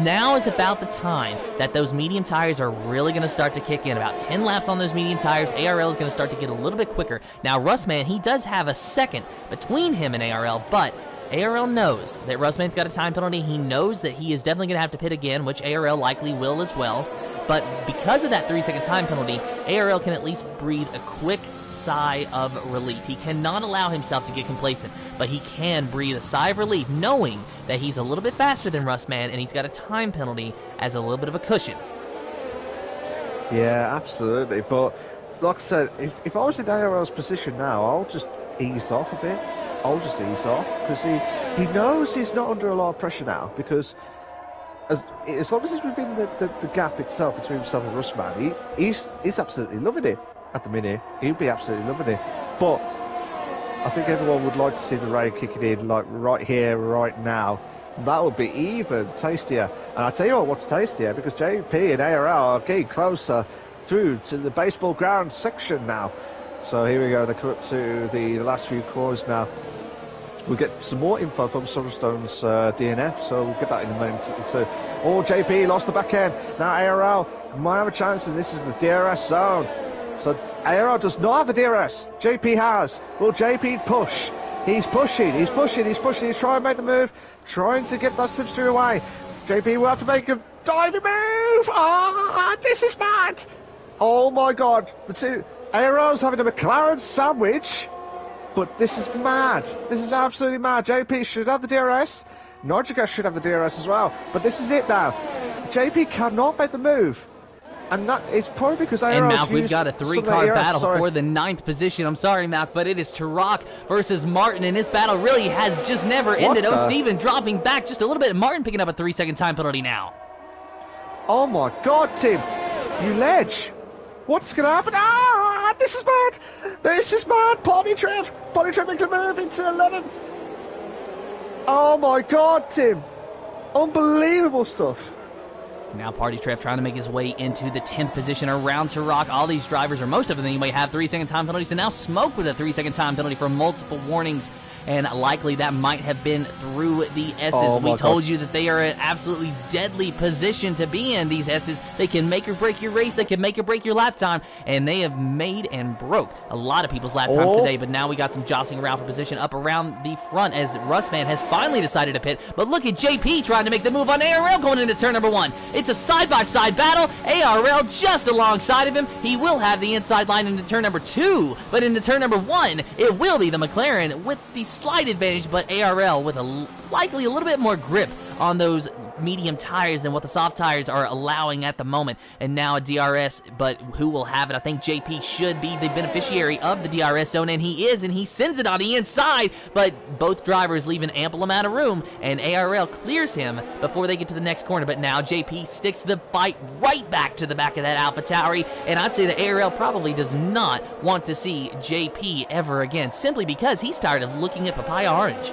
now is about the time that those medium tires are really going to start to kick in. About 10 laps on those medium tires, ARL is going to start to get a little bit quicker. Now, Rustman, he does have a second between him and ARL, but ARL knows that Rustman's got a time penalty. He knows that he is definitely going to have to pit again, which ARL likely will as well. But because of that 3-second time penalty, ARL can at least breathe a quick sigh of relief. He cannot allow himself to get complacent, but he can breathe a sigh of relief knowing that he's a little bit faster than Rustman, and he's got a time penalty as a little bit of a cushion. Yeah, absolutely. But like I said, if I was in ARL's position now, I'll just ease off a bit. I'll just ease off, because he knows he's not under a lot of pressure now, because as long as he's within the gap itself between himself and Rustman, he's absolutely loving it at the minute. He'll be absolutely loving it. But I think everyone would like to see the rain kicking in, like right here, right now. That would be even tastier. And I tell you what's tastier, because JP and ARL are getting closer through to the baseball ground section now. So here we go, they come up to the last few corners now. We'll get some more info from Summerstone's DNF, so we'll get that in a moment too. Oh, JP lost the back end. Now ARL might have a chance, and this is the DRS zone. So ARL does not have the DRS. JP has. Will JP push? He's pushing. He's trying to make the move, trying to get that slipstream away. JP will have to make a diving move. Ah, this is mad. Oh my God. The two ARL's having a McLaren sandwich, but this is mad. This is absolutely mad. JP should have the DRS. Nodriga should have the DRS as well. But this is it now. JP cannot make the move. And that it's probably because ARL's and Malk, we've got a three-car battle for the 9th position. I'm sorry, Malk, but it is Tarak versus Martin, and this battle really has just never ended. Oh, Steven dropping back just a little bit. Martin picking up a 3-second time penalty now. Oh my God, Tim, you ledge. What's going to happen? Ah, this is mad. This is mad. Potty Trev makes a move into 11th. Oh my God, Tim. Unbelievable stuff. Now Party Trev trying to make his way into the 10th position around Tarak. All these drivers, or most of them anyway, have 3-second time penalties, and now Smoke with a 3-second time penalty for multiple warnings. And likely that might have been through the S's. Oh we told you that they are an absolutely deadly position to be in, these S's. They can make or break your race. They can make or break your lap time. And they have made and broke a lot of people's lap times today. But now we got some jostling around for position up around the front as Russman has finally decided to pit. But look at JP trying to make the move on ARL going into turn number 1. It's a side-by-side battle. ARL just alongside of him. He will have the inside line into turn number 2. But into turn number 1, it will be the McLaren with the slight advantage, but ARL with likely a little bit more grip on those medium tires than what the soft tires are allowing at the moment. And now a DRS, but who will have it? I think JP should be the beneficiary of the DRS zone, and he is, and he sends it on the inside, but both drivers leave an ample amount of room, and ARL clears him before they get to the next corner. But now JP sticks the fight right back to the back of that AlphaTauri, and I'd say that ARL probably does not want to see JP ever again, simply because he's tired of looking at papaya orange.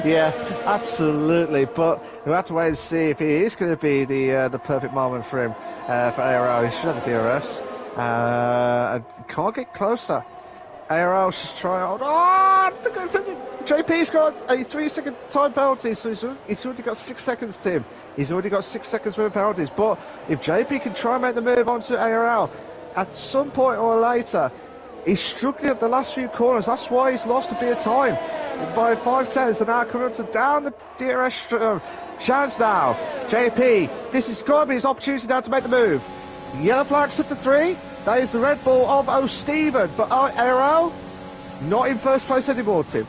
Yeah, absolutely. But we'll have to wait and see if it is going to be the perfect moment for him, for ARL. He should have the DRS. Can't get closer. ARL's just trying. JP's got a 3-second time penalty, so he's already got 6 seconds, Tim. He's already got 6 seconds worth of penalties. But if JP can try and make the move onto ARL at some point or later, he's struggling at the last few corners. That's why he's lost a bit of time. By 5/10s, and now coming up to down the DRS chance now. JP, this is going to be his opportunity now to make the move. Yellow flag set to 3. That is the Red Bull of O'Steven. But ARL, not in first place anymore, Tim.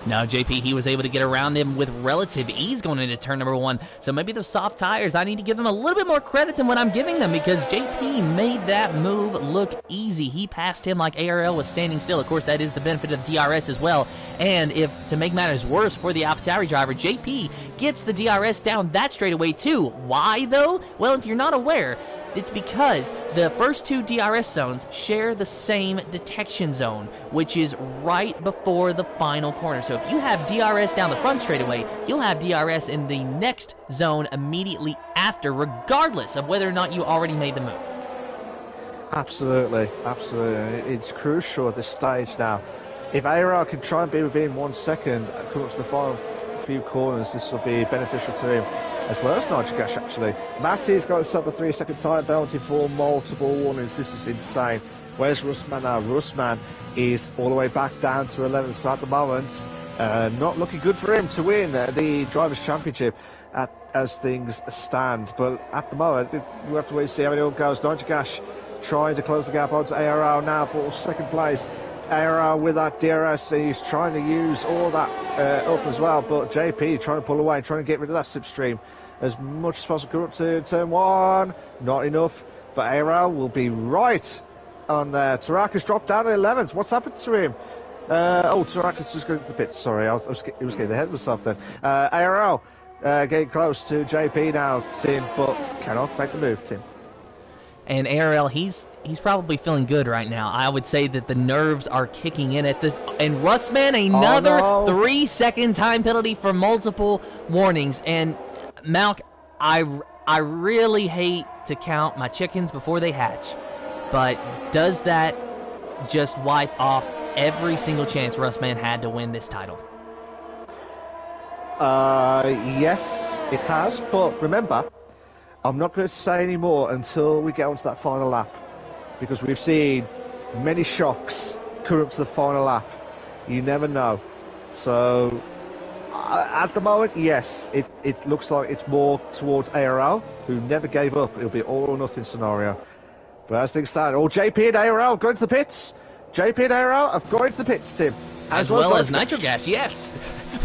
Now JP, he was able to get around him with relative ease going into turn number 1. So maybe those soft tires, I need to give them a little bit more credit than what I'm giving them, because JP made that move look easy. He passed him like ARL was standing still. Of course, that is the benefit of DRS as well. And if, to make matters worse for the AlphaTauri driver, JP gets the DRS down that straightaway too. Why though? Well, if you're not aware, it's because the first 2 DRS zones share the same detection zone, which is right before the final corner. So if you have DRS down the front straightaway, you'll have DRS in the next zone immediately after, regardless of whether or not you already made the move. Absolutely, absolutely. It's crucial at this stage now. If ARL can try and be within 1 second and come up to the final few corners, this will be beneficial to him, as well as Nigel Gash, actually. Matty's got himself a 3-second time penalty for multiple warnings. This is insane. Where's Russman now? Russman is all the way back down to 11th, so at the moment, not looking good for him to win the Drivers' Championship as things stand. But at the moment, we'll have to wait and see how it all goes. Nigel Gash trying to close the gap onto ARL now for 2nd place. ARL with that DRS, he's trying to use all that up as well, but JP trying to pull away, trying to get rid of that slipstream as much as possible. Come up to turn 1, not enough, but ARL will be right on there. Tarak has dropped down to 11th. What's happened to him? Tarak is just going to the pits. Sorry, he was getting ahead of himself then. ARL getting close to JP now, Tim, but cannot make the move, Tim. And ARL, he's probably feeling good right now. I would say that the nerves are kicking in at this. And Russman, another 3-second time penalty for multiple warnings. And Malk, I really hate to count my chickens before they hatch, but does that just wipe off every single chance Russman had to win this title? Yes, it has. But remember, I'm not going to say any more until we get onto that final lap, because we've seen many shocks come up to the final lap. You never know. So, at the moment, yes, it looks like it's more towards ARL, who never gave up. It'll be all or nothing scenario. But as things stand, JP and ARL going to the pits. JP and ARL have gone into the pits, Tim. As well as Nitro Gas, yes.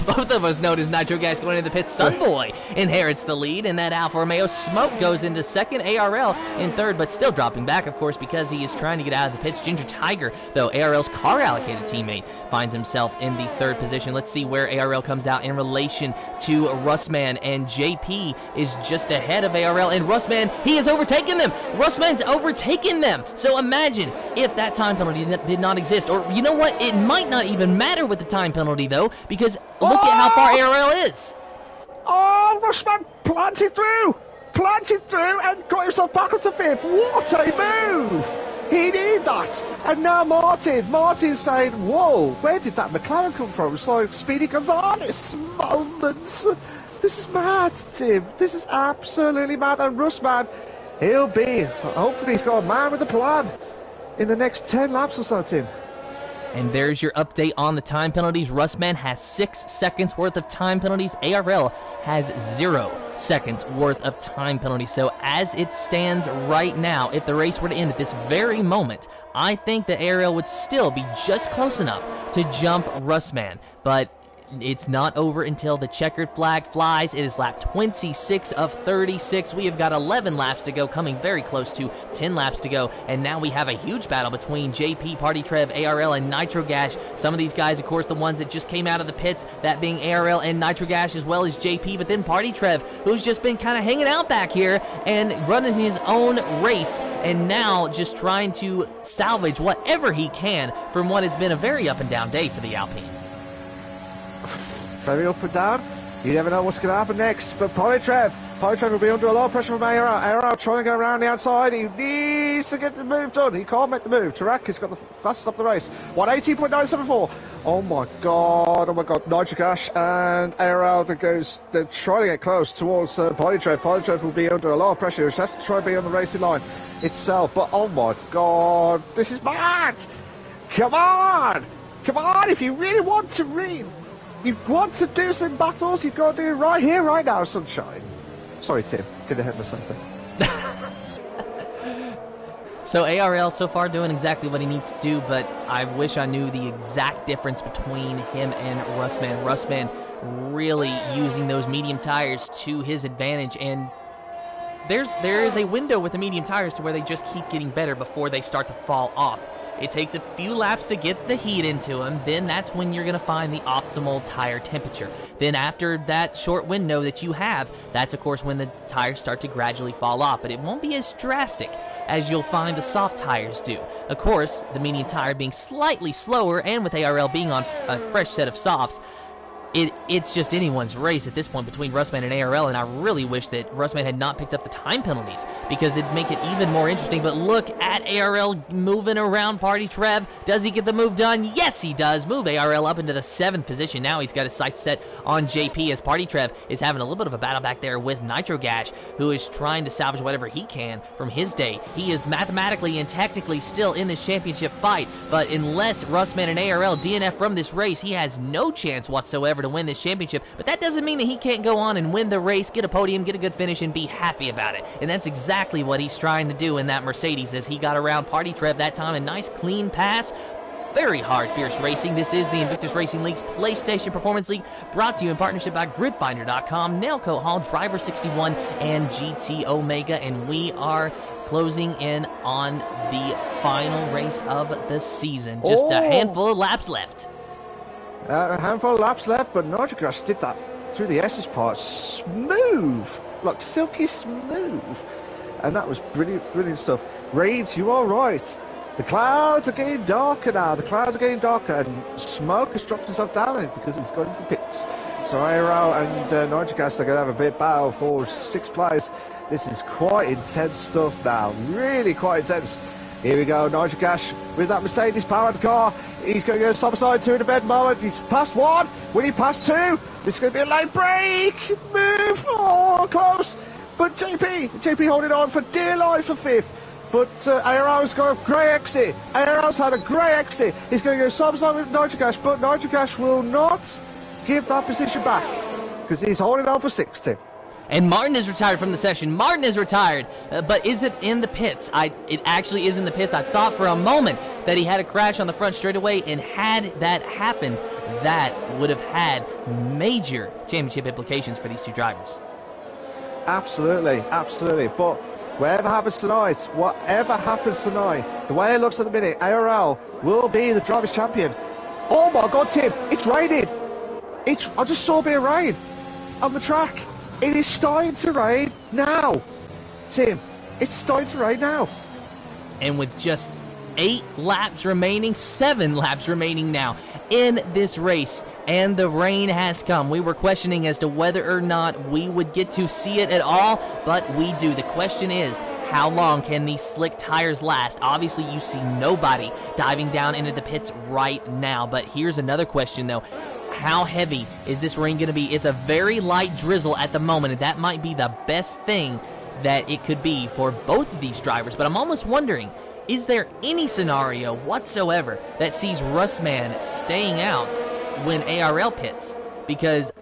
Both of us noticed Nitro Gas going into the pits. Sunboy inherits the lead, and that Alfa Romeo Smoke goes into second, ARL in third, but still dropping back, of course, because he is trying to get out of the pits. Ginger Tiger, though, ARL's car-allocated teammate, finds himself in the third position. Let's see where ARL comes out in relation to Russman, and JP is just ahead of ARL, and Russman, he has overtaken them. Russman's overtaken them. So imagine if that time penalty did not exist, or you know what? It might not even matter with the time penalty, though, because look at how far ARL is. Oh, Rushman planted through, and got himself back up to fifth. What a move! He needed that. And now Martin's saying, whoa, where did that McLaren come from? It's like Speedy Gonzalez moments. This is mad, Tim. This is absolutely mad. And Rushman, hopefully he's got a man with a plan in the next 10 laps or so, Tim. And there's your update on the time penalties. Russman has 6 seconds worth of time penalties. ARL has 0 seconds worth of time penalties. So as it stands right now, if the race were to end at this very moment, I think that ARL would still be just close enough to jump Russman. But it's not over until the checkered flag flies. It is lap 26 of 36. We have got 11 laps to go, coming very close to 10 laps to go. And now we have a huge battle between JP, Party Trev, ARL, and Nitro Gash. Some of these guys, of course, the ones that just came out of the pits, that being ARL and Nitro Gash, as well as JP. But then Party Trev, who's just been kind of hanging out back here and running his own race, and now just trying to salvage whatever he can from what has been a very up and down day for the Alpine. Very up and down. You never know what's going to happen next. But Polytrev will be under a lot of pressure from ARL. ARL trying to go around the outside. He needs to get the move done. He can't make the move. Tarak has got the fastest up the race. 118.974. Oh my god. Nitro Gash and ARL they're trying to get close towards Polytrev. Polytrev will be under a lot of pressure. He'll have to try to be on the racing line itself. But oh my god. This is mad. Come on. If you really want to win, you want to do some battles, you've got to do it right here, right now, sunshine. Sorry, Tim. Get ahead of something. So ARL so far doing exactly what he needs to do, but I wish I knew the exact difference between him and Russman. Russman really using those medium tires to his advantage, and there is a window with the medium tires to where they just keep getting better before they start to fall off. It takes a few laps to get the heat into them. Then that's when you're going to find the optimal tire temperature. Then after that short window that you have, that's of course when the tires start to gradually fall off. But it won't be as drastic as you'll find the soft tires do. Of course, the medium tire being slightly slower, and with ARL being on a fresh set of softs, it's just anyone's race at this point between Russman and ARL, and I really wish that Russman had not picked up the time penalties, because it'd make it even more interesting. But look at ARL moving around Party Trev. Does he get the move done? Yes, he does. Move ARL up into the 7th position. Now he's got his sights set on JP, as Party Trev is having a little bit of a battle back there with Nitro Gash, who is trying to salvage whatever he can from his day. He is mathematically and technically still in this championship fight, but unless Russman and ARL DNF from this race, he has no chance whatsoever to win this championship. But that doesn't mean that he can't go on and win the race, get a podium, get a good finish, and be happy about it. And that's exactly what he's trying to do in that Mercedes, as he got around Party Trev that time. A nice clean pass. Very hard, fierce racing. This is the Invictus Racing League's PlayStation Performance League, brought to you in partnership by GridFinder.com, Nailcoat Hall, Driver 61, and GT Omega. And we are closing in on the final race of the season. Just a handful of laps left. A handful of laps left, but Nitro Gash did that through the S's part. Smooth, like silky smooth. And that was brilliant stuff. Reeds, you are right. The clouds are getting darker now. The clouds are getting darker, and Smoke has dropped himself down in it because he's gone into the pits. So IRL and Nitrogas are going to have a bit battle for 6th place. This is quite intense stuff now. Really quite intense. Here we go, Nitrogas with that Mercedes-powered car. He's going to go side 2 in the bed moment. He's passed 1. Will he pass 2? This is going to be a late break. Move. Oh, close. But JP holding on for dear life for 5th. But IRL's got a grey exit. IRL's had a grey exit. He's going to go side with Nitrogas, but Nitrogas will not give that position back because he's holding on for 6th, Tim. And Martin is retired from the session. Martin is retired, but is it in the pits? It actually is in the pits. I thought for a moment that he had a crash on the front straightaway, and had that happened, that would have had major championship implications for these two drivers. Absolutely. But whatever happens tonight, the way it looks at the minute, IRL will be the Drivers' Champion. Oh my God, Tim, it's raining. I just saw a bit of rain on the track. It is starting to rain now. Tim, it's starting to rain now. And with just 7 laps remaining now in this race, and the rain has come. We were questioning as to whether or not we would get to see it at all, but we do. The question is, how long can these slick tires last? Obviously, you see nobody diving down into the pits right now, but here's another question, though. How heavy is this rain going to be? It's a very light drizzle at the moment, and that might be the best thing that it could be for both of these drivers. But I'm almost wondering, is there any scenario whatsoever that sees Russman staying out when ARL pits? Because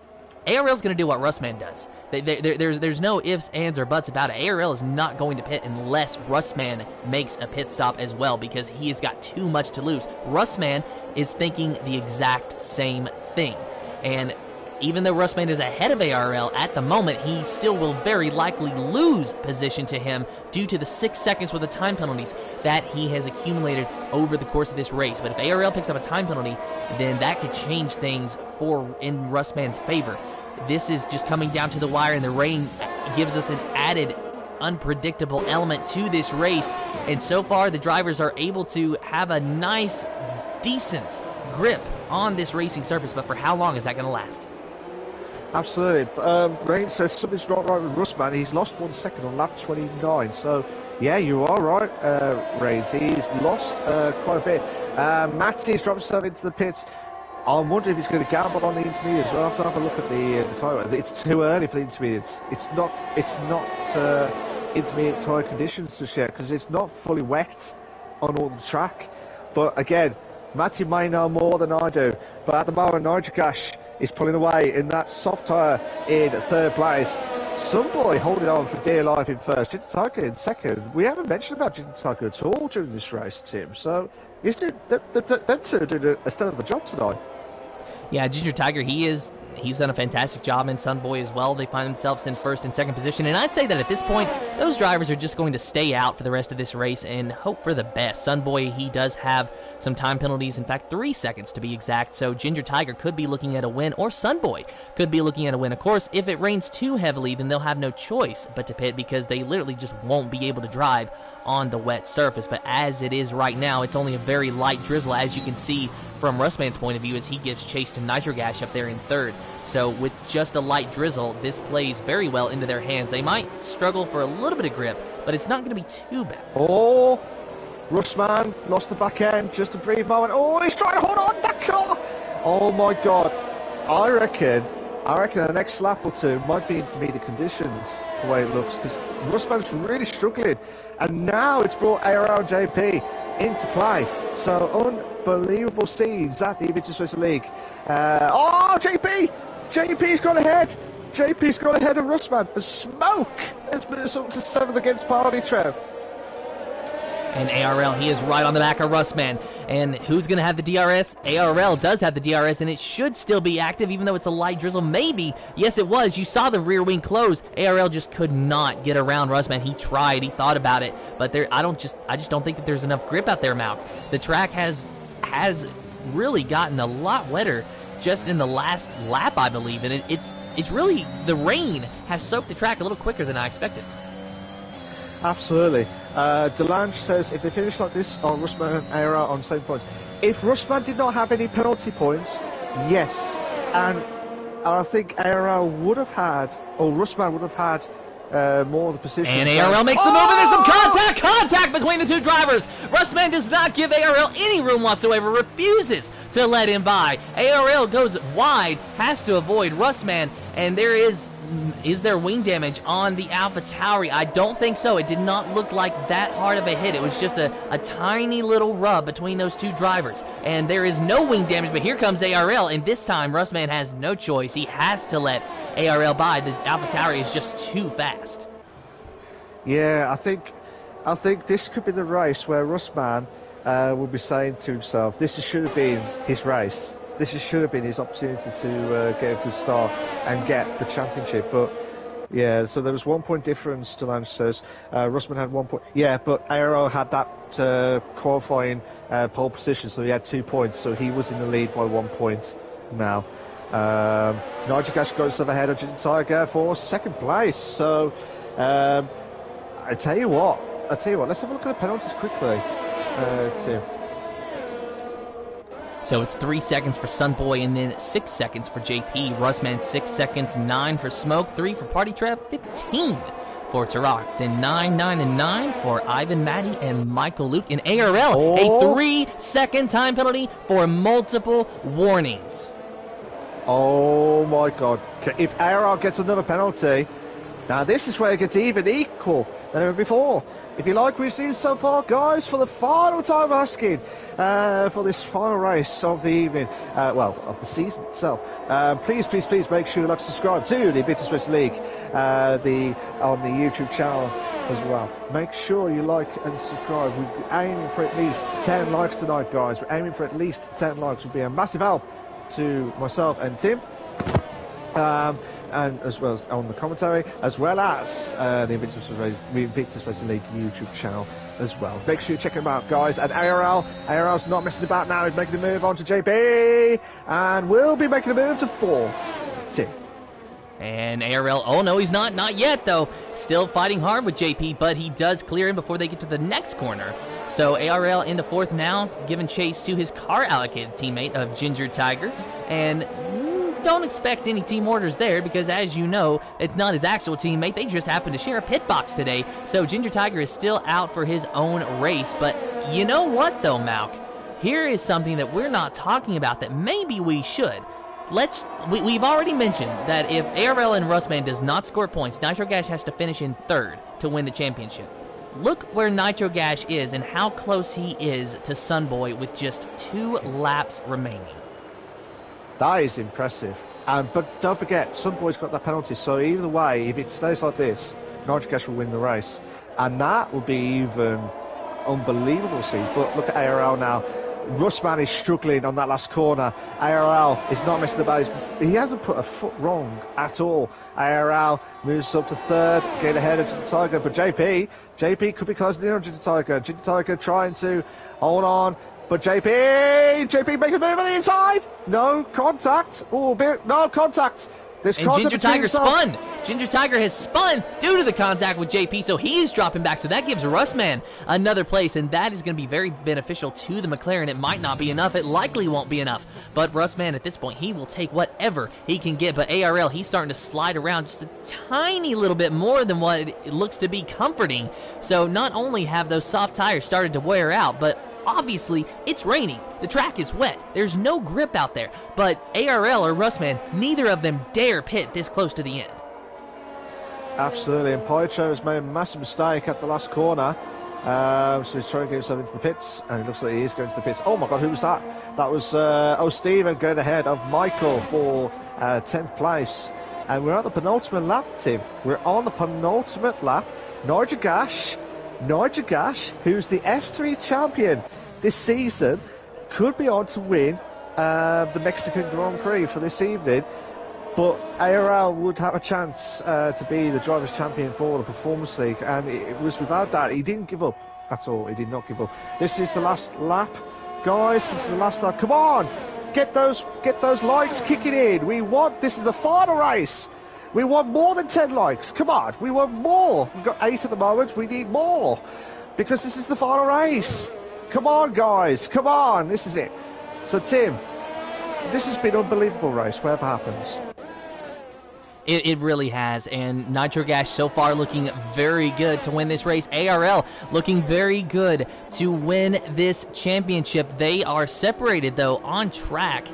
ARL's going to do what Russman does. There's no ifs, ands, or buts about it. ARL is not going to pit unless Russman makes a pit stop as well, because he has got too much to lose. Russman is thinking the exact same thing. And even though Russman is ahead of ARL at the moment, he still will very likely lose position to him due to the 6 seconds worth of time penalties that he has accumulated over the course of this race. But if ARL picks up a time penalty, then that could change things in Russman's favor. This is just coming down to the wire, and the rain gives us an added unpredictable element to this race. And so far, the drivers are able to have a nice, decent grip on this racing surface, but for how long is that going to last? Absolutely. Rain says something's not right with Russman. He's lost 1 second on lap 29. So, yeah, you are right, Reigns. He's lost quite a bit. Matty's dropped himself into the pits. I'm wondering if he's going to gamble on the intermediates. We'll have to have a look at the tyre. It's too early for the intermediates. It's not intermediate tyre conditions just yet because it's not fully wet on all the track. But again, Matty may know more than I do. But at the moment, Nitrogash is pulling away in that soft tyre in 3rd place. Some boy holding on for dear life in 1st. Ginger Tiger in 2nd. We haven't mentioned about Ginger Tiger at all during this race, Tim. So, them two are doing a stellar of a job tonight. Yeah, Ginger Tiger, he's done a fantastic job, and Sunboy as well. They find themselves in 1st and 2nd position, and I'd say that at this point, those drivers are just going to stay out for the rest of this race and hope for the best. Sunboy, he does have some time penalties, in fact 3 seconds to be exact, so Ginger Tiger could be looking at a win, or Sunboy could be looking at a win. Of course, if it rains too heavily, then they'll have no choice but to pit, because they literally just won't be able to drive on the wet surface. But as it is right now, it's only a very light drizzle, as you can see from Russman's point of view, as he gives chase to Nitrogash up there in 3rd. So with just a light drizzle, this plays very well into their hands. They might struggle for a little bit of grip, but it's not going to be too bad. Oh, Russman lost the back end, just a brief moment. Oh, he's trying to hold on that car. Oh my God. I reckon the next lap or two might be intermediate conditions, the way it looks, because Russman's really struggling. And now it's brought ARL and JP into play. So unbelievable scenes at the Invictus Racing League. JP's gone ahead. JP's gone ahead of Russman. The Smoke has been up to 7th against Party Trev. And ARL, he is right on the back of Russman. And who's going to have the DRS? ARL does have the DRS, and it should still be active, even though it's a light drizzle. Maybe. Yes, it was. You saw the rear wing close. ARL just could not get around Russman. He tried. He thought about it. But I just don't think that there's enough grip out there, Malk. The track has really gotten a lot wetter just in the last lap, I believe. And it's really, the rain has soaked the track a little quicker than I expected. Absolutely. Delange says if they finish like this, are Russman and IRL on the same points? If Russman did not have any penalty points, yes. And I think IRL would have had, or Russman would have had more of the position. And ARL makes the move, and there's some contact between the two drivers. Russman does not give ARL any room whatsoever, refuses to let him by. ARL goes wide, has to avoid Russman, and there is there wing damage on the AlphaTauri? I don't think so. It did not look like that hard of a hit. It was just a tiny little rub between those two drivers, and there is no wing damage, but here comes ARL, and this time Russman has no choice. He has to let ARL by. The AlphaTauri is just too fast. Yeah, I think this could be the race where Russman will be saying to himself, this should have been his race. This should have been his opportunity to get a good start and get the championship. But yeah, so there was 1 point difference. Delange says Russman had 1 point. Yeah, but ARL had that qualifying pole position, so he had 2 points. So he was in the lead by 1 point now. Nigel Gash goes ahead of Ginger Tiger for second place. So I tell you what. Let's have a look at the penalties quickly, Tim. So it's 3 seconds for Sunboy and then 6 seconds for JP. Russman 6 seconds, 9 for Smoke, 3 for Party Trev, 15 for Tarak. Then 9, 9, and 9 for Ivan, Maddie, and Michael Luke. In ARL, a 3-second time penalty for multiple warnings. Oh my God. If ARL gets another penalty, now this is where it gets even equal than ever before. If you like what we've seen so far, guys, for the final time asking for this final race of the evening, of the season itself, please make sure you like subscribe to the Invictus Racing League on the YouTube channel as well. Make sure you like and subscribe. We're aiming for at least 10 likes tonight, guys. We're aiming for at least 10 likes. It would be a massive help to myself and Tim. And as well as on the commentary, as well as the Invictus Racing League YouTube channel as well. Make sure you check them out, guys. And ARL's not messing about now. He's making the move on to JP, and we'll be making a move to 4th. Tim. And ARL, oh no, he's not yet though. Still fighting hard with JP, but he does clear him before they get to the next corner. So ARL into 4th now, giving chase to his car-allocated teammate of Ginger Tiger, and don't expect any team orders there because, as you know, it's not his actual teammate. They just happen to share a pit box today. So Ginger Tiger is still out for his own race. But you know what, though, Malk? Here is something that we're not talking about that maybe we should. We've already mentioned that if ARL and Russman does not score points, Nitro Gash has to finish in 3rd to win the championship. Look where Nitro Gash is and how close he is to Sunboy with just 2 laps remaining. That is impressive. But don't forget, Sunboy's got that penalty, so either way, if it stays like this, Nigel Gash will win the race. And that will be even unbelievable to see. But look at ARL now. Russman is struggling on that last corner. ARL is not missing the base. He hasn't put a foot wrong at all. ARL moves up to 3rd, getting ahead of Ginger Tiger. But JP could be closing in on Ginger Tiger. Ginger Tiger trying to hold on. But JP making a move on the inside. No contact. No contact. And Ginger Tiger spun. Ginger Tiger has spun due to the contact with JP, so he's dropping back. So that gives Russman another place, and that is going to be very beneficial to the McLaren. It might not be enough. It likely won't be enough. But Russman, at this point, he will take whatever he can get. But ARL, he's starting to slide around just a tiny little bit more than what it looks to be comforting. So not only have those soft tires started to wear out, but obviously, it's raining. The track is wet. There's no grip out there. But ARL or Russman, neither of them dare pit this close to the end. Absolutely. And Poitro has made a massive mistake at the last corner. So he's trying to get himself into the pits. And it looks like he is going to the pits. Oh my God, who was that? That was Steven going ahead of Michael for 10th place. And we're at the penultimate lap, Tim. We're on the penultimate lap. Nigel Gash, who's the F3 champion this season, could be on to win the Mexican Grand Prix for this evening, but ARL would have a chance to be the Drivers' Champion for the Performance League, and it was without that. He didn't give up at all. He did not give up. This is the last lap, guys. This is the last lap. Come on, get those likes kicking in. This is the final race We want more than 10 likes. Come on, we want more. We've got 8 at the moment. We need more because this is the final race. Come on, guys. Come on. This is it. So, Tim, this has been an unbelievable race, whatever happens. It really has, and Nitro Gas so far looking very good to win this race. ARL looking very good to win this championship. They are separated, though, on track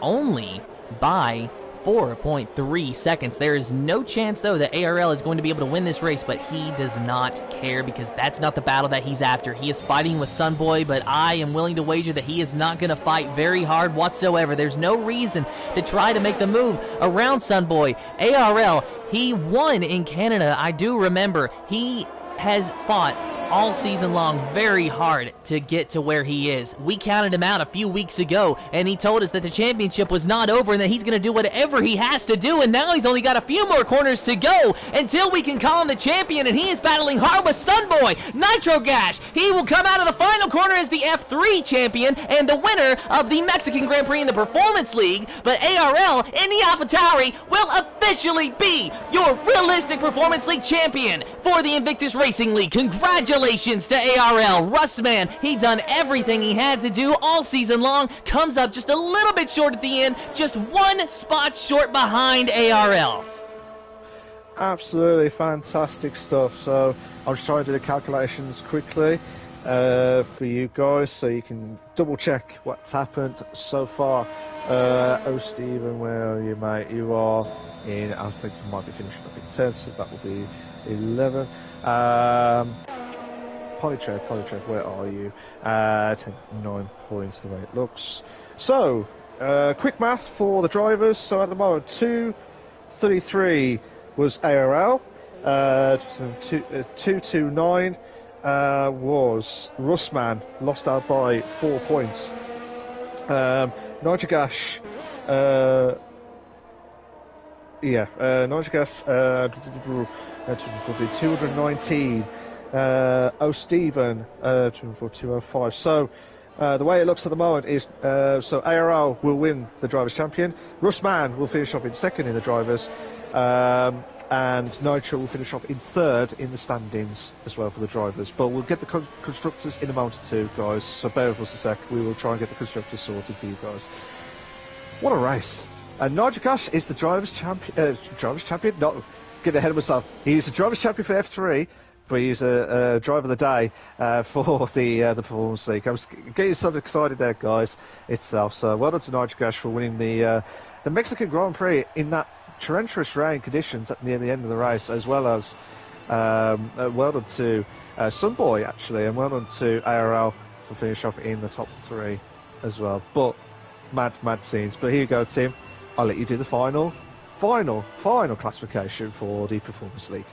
only by 4.3 seconds. There is no chance, though, that ARL is going to be able to win this race, but he does not care because that's not the battle that he's after. He is fighting with Sunboy, but I am willing to wager that he is not going to fight very hard whatsoever. There's no reason to try to make the move around Sunboy. ARL, he won in Canada. I do remember he has fought all season long very hard to get to where he is. We counted him out a few weeks ago, and he told us that the championship was not over and that he's going to do whatever he has to do, and now he's only got a few more corners to go until we can call him the champion, and he is battling hard with Sunboy. Nitro Gash, he will come out of the final corner as the F3 champion and the winner of the Mexican Grand Prix in the Performance League, but ARL in the AlphaTauri will officially be your realistic Performance League champion for the Invictus Racing League. Congratulations to ARL. Rustman, he done everything he had to do all season long, comes up just a little bit short at the end, just one spot short behind ARL. Absolutely fantastic stuff. So I'll just try and do the calculations quickly for you guys so you can double check what's happened so far. Oh, Stephen, where are you, mate? You are in, I think you might be finishing up in 10, so that will be 11. Polytrek, where are you? 9 points the way it looks. So, quick math for the drivers. So at the moment, 2:33 was ARL. 2:29 was Rustman, lost out by 4 points. Nitrogash, Nitrogash would be 219. Oh, Stephen, 205. So, the way it looks at the moment is, so ARL will win the Drivers' Champion, Rustman will finish off in second in the Drivers, and Nitro will finish off in third in the standings as well for the Drivers. But we'll get the Constructors in a moment or two, guys, so bear with us a sec. We will try and get the Constructors sorted for you guys. What a race. And Nigel Gash is the Drivers' Champion, not get ahead of myself. He's the Drivers' Champion for F3, but he's a driver of the day for the Performance League. I was getting so excited there, guys, itself. So well done to Nigel Gash for winning the Mexican Grand Prix in that torrentious rain conditions at near the end of the race, as well as well done to Sunboy, actually, and well done to ARL for finishing off in the top 3 as well. But mad scenes. But here you go, Tim. I'll let you do the final classification for the Performance League.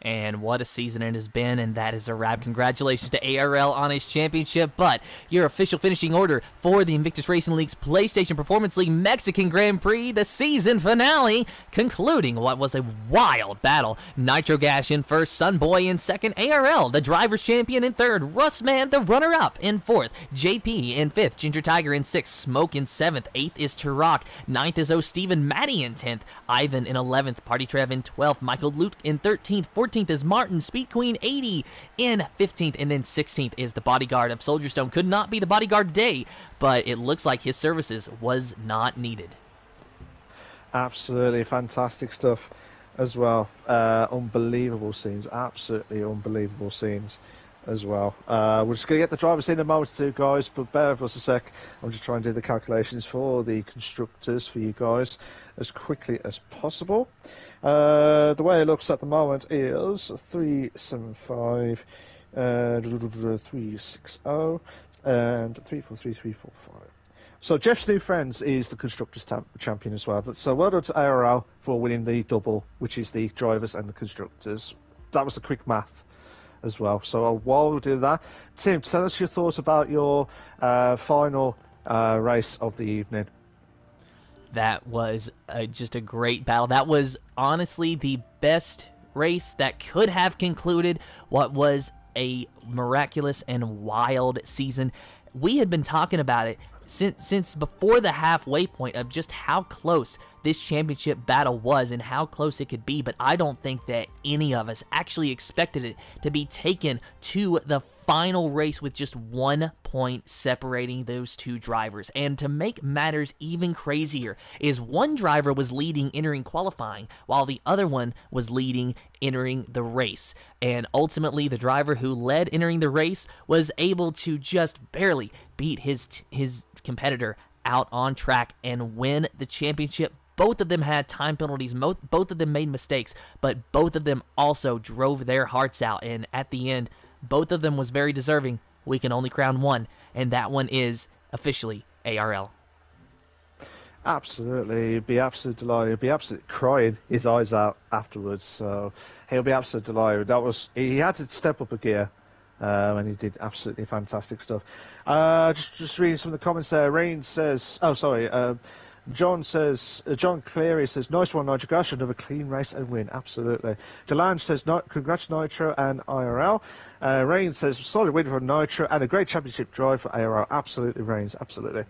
And what a season it has been, and that is a wrap. Congratulations to ARL on his championship, but your official finishing order for the Invictus Racing League's PlayStation Performance League Mexican Grand Prix, the season finale, concluding what was a wild battle. Nitro Gash in first, Sunboy in second, ARL, the driver's champion, in third, Rustman, the runner-up, in fourth, JP in fifth, Ginger Tiger in sixth, Smoke in seventh, eighth is Turok, ninth is O. Steven, Maddie in 10th, Ivan in 11th, Party Trev in 12th, Michael Luke in 13th, 14th is Martin, Speed Queen 80 in 15th, and then 16th is the bodyguard of Soldier Stone. Could not be the bodyguard today, but it looks like his services was not needed. Absolutely fantastic stuff as well. Unbelievable scenes, absolutely unbelievable scenes as well. We're just going to get the drivers in a moment too, guys, but bear with us a sec. I'm just trying to do the calculations for the constructors for you guys as quickly as possible. The way it looks at the moment is 375, 360, and 343345. So Jeff's New Friends is the Constructors champion as well. So well done to ARL for winning the double, which is the drivers and the constructors. That was the quick math as well. So while we do that, Tim, tell us your thoughts about your final race of the evening. That was just a great battle. That was honestly the best race that could have concluded what was a miraculous and wild season. We had been talking about it since before the halfway point of just how close this championship battle was and how close it could be, but I don't think that any of us actually expected it to be taken to the final race with just 1 point separating those two drivers. And to make matters even crazier is one driver was leading entering qualifying while the other one was leading entering the race. And ultimately the driver who led entering the race was able to just barely beat his competitor out on track and win the championship. Both of them had time penalties, both of them made mistakes, but both of them also drove their hearts out, and at the end both of them was very deserving. We can only crown one, and that one is officially ARL. Absolutely, he'd be absolutely delighted. He'd be absolutely crying his eyes out afterwards. So he'll be absolutely delighted. He had to step up a gear, and he did absolutely fantastic stuff. Just reading some of the comments there. Rain says, John Cleary says, nice one, Nitro Gosh, another clean race and win. Absolutely. Delange says, congrats, Nitro and IRL. Rain says, solid win for Nitro and a great championship drive for ARL. Absolutely, Rains, absolutely.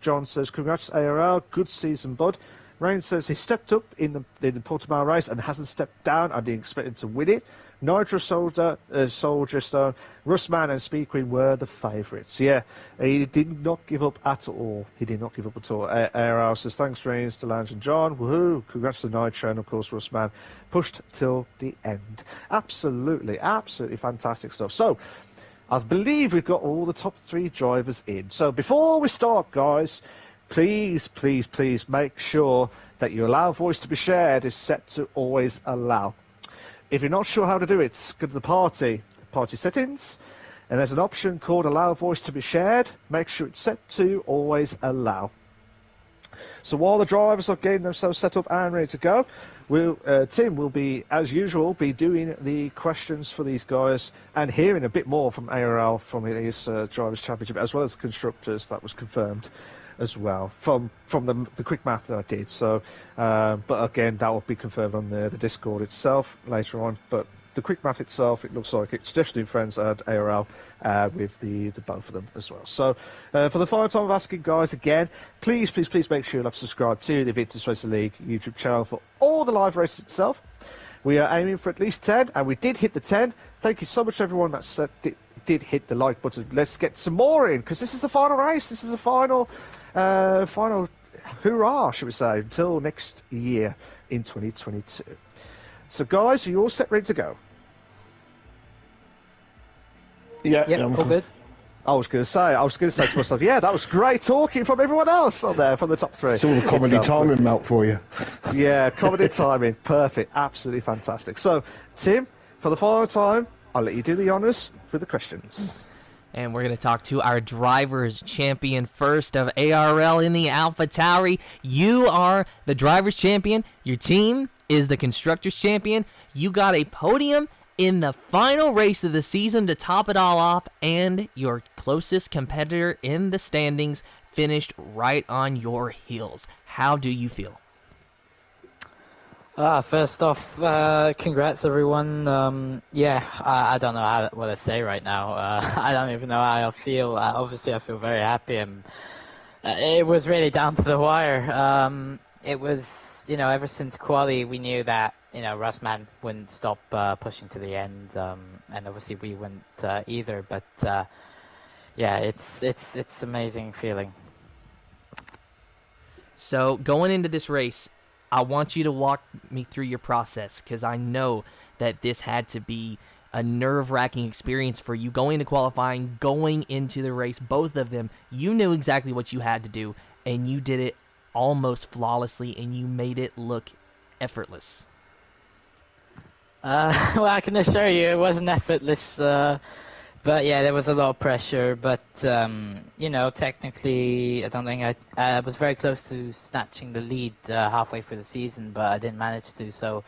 John says, congrats, ARL, good season, bud. Rain says, he stepped up in the Portimao race and hasn't stepped down. I didn't expect him to win it. Nitro Soldier Stone, Russman and Speed Queen were the favourites. Yeah, he did not give up at all. He did not give up at all. ARL says, thanks, Reigns, Delange and John. Woohoo! Congrats to Nitro and, of course, Russman. Pushed till the end. Absolutely, absolutely fantastic stuff. So, I believe we've got all the top 3 drivers in. So, before we start, guys, please, please, please make sure that your allow voice to be shared is set to always allow. If you're not sure how to do it, go to the party settings, and there's an option called allow voice to be shared. Make sure it's set to always allow. So while the drivers are getting themselves set up and ready to go, Tim will be, as usual, be doing the questions for these guys and hearing a bit more from ARL from his Drivers' Championship, as well as the constructors. That was confirmed as well from the quick math that I did. So, but again, that will be confirmed on the Discord itself later on. But the quick math itself, it looks like it's just doing friends at ARL with the both of them as well. So, for the final time of asking, guys, again, please make sure you have subscribed to the Invictus Racing League YouTube channel for all the live races itself. We are aiming for at least 10, and we did hit the 10. Thank you so much, everyone that did hit the like button. Let's get some more in, because this is the final race. This is the final hurrah, should we say, until next year in 2022. So, guys, are you all set, ready to go? Yeah, all good. I was going to say to myself, yeah, that was great talking from everyone else on there, from the top 3. It's all the comedy timing, Melt, for you. Yeah, comedy timing, perfect, absolutely fantastic. So, Tim, for the final time, I'll let you do the honours with the questions. And we're going to talk to our Drivers' Champion first of ARL in the AlphaTauri. You are the Drivers' Champion. Your team is the Constructors' Champion. You got a podium in the final race of the season to top it all off, and your closest competitor in the standings finished right on your heels. How do you feel? First off, congrats everyone. I don't know what to say right now. I don't even know how I feel. Obviously I feel very happy, and it was really down to the wire. It was, ever since quali we knew that, Russman wouldn't stop pushing to the end, and obviously we wouldn't either, but it's amazing feeling. So going into this race, I want you to walk me through your process, because I know that this had to be a nerve-wracking experience for you going to qualifying, going into the race, both of them. You knew exactly what you had to do, and you did it almost flawlessly, and you made it look effortless. Well, I can assure you it wasn't effortless, but yeah, there was a lot of pressure, but technically I don't think I was very close to snatching the lead halfway through the season, but I didn't manage to. So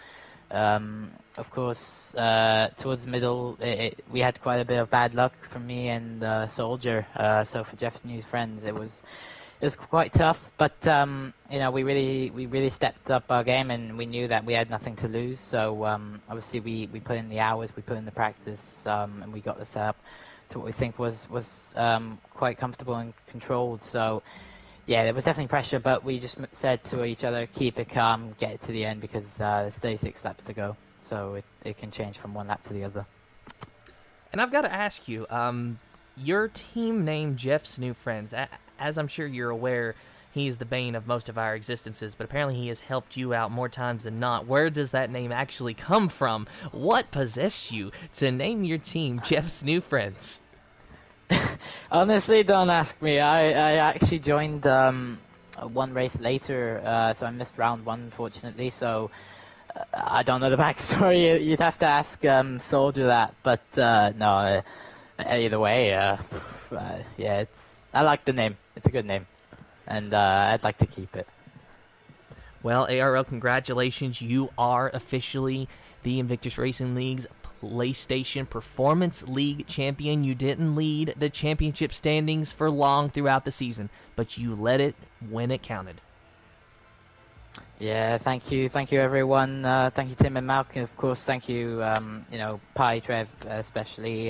of course towards the middle we had quite a bit of bad luck from me and Soldier, so for Jeff's new friends it was quite tough, but we really stepped up our game, and we knew that we had nothing to lose. So obviously we put in the hours, we put in the practice, and we got the setup to what we think was quite comfortable and controlled. So yeah, there was definitely pressure, but we just said to each other, keep it calm, get it to the end, because there's 36 laps to go, so it can change from one lap to the other. And I've got to ask you, your team name, Jeff's New Friends, as I'm sure you're aware, he is the bane of most of our existences, but apparently he has helped you out more times than not. Where does that name actually come from? What possessed you to name your team Jeff's New Friends? Honestly, don't ask me. I actually joined one race later, so I missed round one, unfortunately. So I don't know the backstory. You'd have to ask Soldier that. But no, either way, yeah, I like the name. It's a good name, and I'd like to keep it. Well, ARL, congratulations. You are officially the Invictus Racing League's PlayStation Performance League champion. You didn't lead the championship standings for long throughout the season, but you led it when it counted. Yeah, thank you everyone. Thank you Tim and Malcolm, of course. Thank you, Pi, Trev, especially,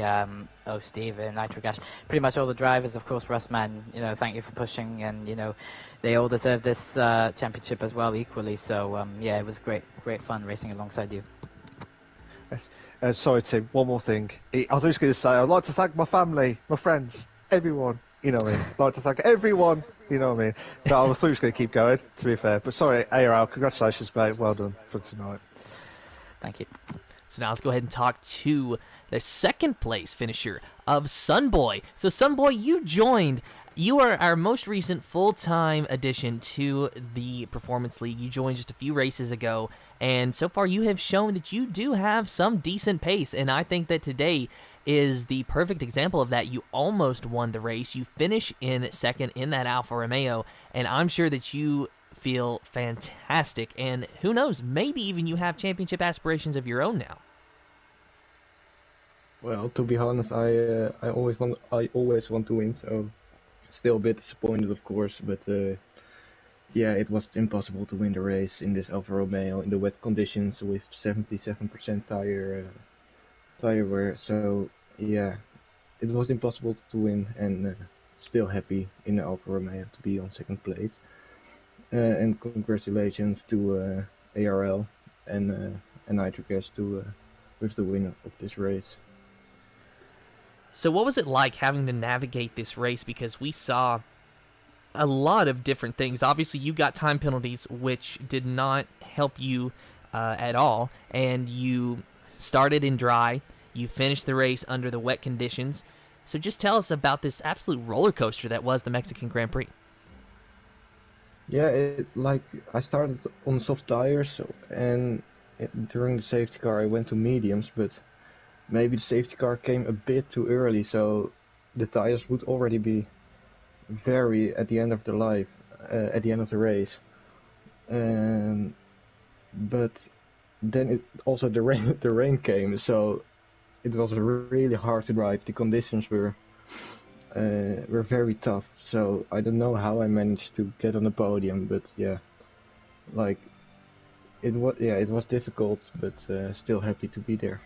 Steve and Nitrogash. Pretty much all the drivers, of course, Russman. Thank you for pushing, and they all deserve this championship as well, equally. So yeah, it was great fun racing alongside you. Sorry, Tim, one more thing. I was just going to say, I'd like to thank my family, my friends, everyone, you know what I mean? I'd like to thank everyone, you know what I mean? But I was just going to keep going, to be fair. But sorry, ARL, congratulations, mate. Well done for tonight. Thank you. So now let's go ahead and talk to the second place finisher of Sunboy. So Sunboy, you are our most recent full-time addition to the Performance League. You joined just a few races ago, and so far you have shown that you do have some decent pace, and I think that today is the perfect example of that. You almost won the race. You finish in second in that Alfa Romeo, and I'm sure that you feel fantastic, and who knows, maybe even you have championship aspirations of your own now. Well, to be honest, I always want to win, so still a bit disappointed, of course, but yeah, it was impossible to win the race in this Alfa Romeo in the wet conditions with 77% tire wear. So yeah, it was impossible to win, and still happy in the Alfa Romeo to be on second place. And congratulations to ARL and Nitrogas with the win of this race. So what was it like having to navigate this race? Because we saw a lot of different things. Obviously, you got time penalties, which did not help you at all. And you started in dry. You finished the race under the wet conditions. So just tell us about this absolute roller coaster that was the Mexican Grand Prix. Yeah, I started on soft tires, and during the safety car I went to mediums, but maybe the safety car came a bit too early, so the tires would already be very at the end of their life, at the end of the race. But then the rain came, so it was really hard to drive. The conditions were very tough, so I don't know how I managed to get on the podium, but yeah, it was difficult, but still happy to be there.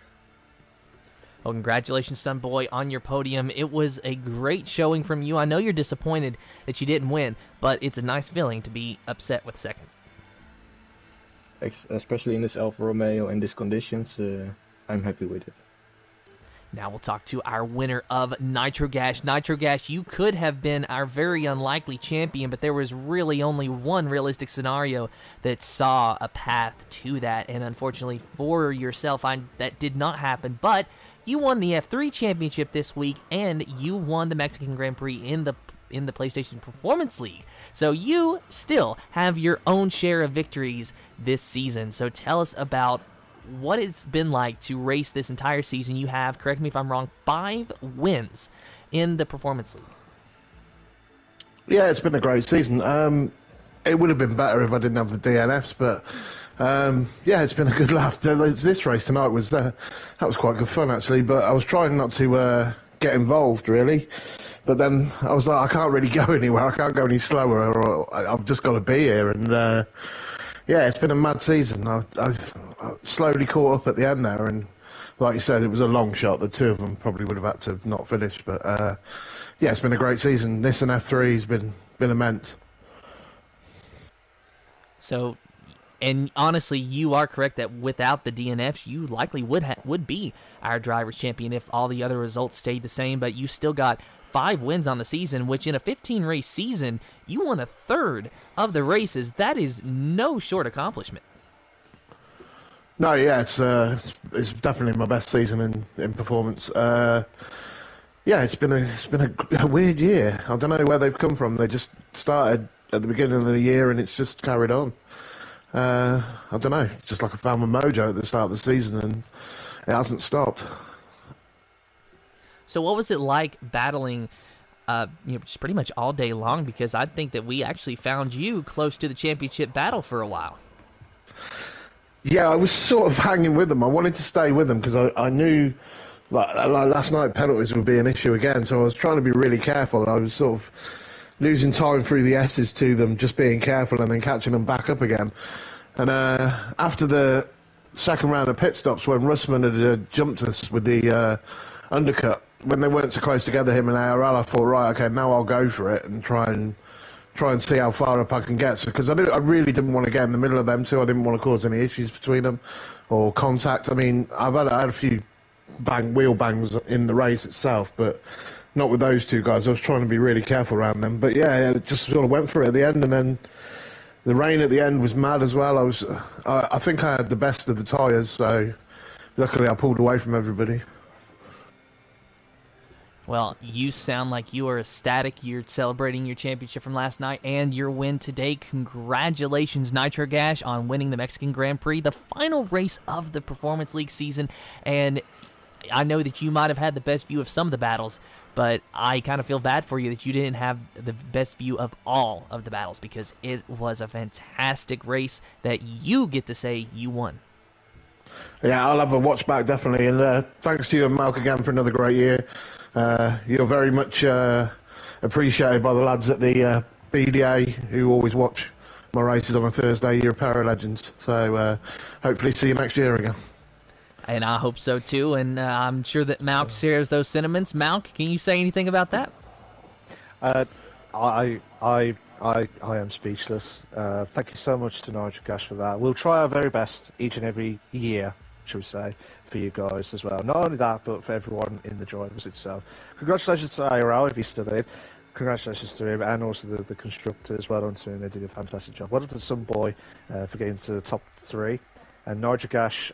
Well, congratulations, Sunboy, on your podium. It was a great showing from you. I know you're disappointed that you didn't win, but it's a nice feeling to be upset with second. Especially in this Alfa Romeo and these conditions, I'm happy with it. Now we'll talk to our winner of Nitrogash. Nitrogash, you could have been our very unlikely champion, but there was really only one realistic scenario that saw a path to that, and unfortunately for yourself, that did not happen. But you won the F3 championship this week, and you won the Mexican Grand Prix in the PlayStation Performance League. So you still have your own share of victories this season. So tell us about what it's been like to race this entire season. You have, correct me if I'm wrong, 5 wins in the Performance League. Yeah, it's been a great season. It would have been better if I didn't have the DNFs, but yeah, it's been a good laugh. This race tonight was that was quite good fun actually, but I was trying not to get involved really. But then I was like, I can't really go anywhere. I can't go any slower, or I've just got to be here. And yeah, it's been a mad season. I've slowly caught up at the end there, and like you said, it was a long shot. The two of them probably would have had to not finish, but yeah, it's been a great season. This and F3 has been immense. So, and honestly, you are correct that without the DNFs, you likely would be our drivers champion if all the other results stayed the same. But you still got 5 wins on the season, which in a 15-race season, you won a third of the races. That is no short accomplishment. No, yeah, it's definitely my best season in performance. Yeah, it's been a weird year. I don't know where they've come from. They just started at the beginning of the year and it's just carried on. I don't know, just like I found my mojo at the start of the season and it hasn't stopped. So what was it like battling just pretty much all day long? Because I think that we actually found you close to the championship battle for a while. Yeah, I was sort of hanging with them. I wanted to stay with them because I knew like last night penalties would be an issue again, so I was trying to be really careful. I was sort of losing time through the S's to them, just being careful and then catching them back up again. And after the second round of pit stops, when Russman had jumped us with the undercut, when they weren't so close together, him and ARL, I thought, right, okay, now I'll go for it and try and see how far up I can get. Because I really didn't want to get in the middle of them two. I didn't want to cause any issues between them or contact. I mean, I had a few wheel bangs in the race itself, but not with those two guys. I was trying to be really careful around them. But yeah, it just sort of went for it at the end, and then the rain at the end was mad as well. I think I had the best of the tyres, so luckily I pulled away from everybody. Well, you sound like you are ecstatic. You're celebrating your championship from last night and your win today. Congratulations, Nitro Gash, on winning the Mexican Grand Prix, the final race of the Performance League season. And I know that you might have had the best view of some of the battles, but I kind of feel bad for you that you didn't have the best view of all of the battles, because it was a fantastic race that you get to say you won. Yeah, I'll have a watch back, definitely. And thanks to you and Malk again for another great year. You're very much appreciated by the lads at the BDA who always watch my races on a Thursday. You're a pair of legends. So hopefully see you next year again. And I hope so too, and I'm sure that Malk shares those sentiments. Malk, can you say anything about that? I am speechless. Thank you so much to Nigel Gash for that. We'll try our very best each and every year, shall we say, for you guys as well. Not only that, but for everyone in the drivers itself. Congratulations to IRL if he's still in. Congratulations to him, and also the constructors. Well done to him, they did a fantastic job. Well done to some boy for getting to the top 3. And Nigel Gash,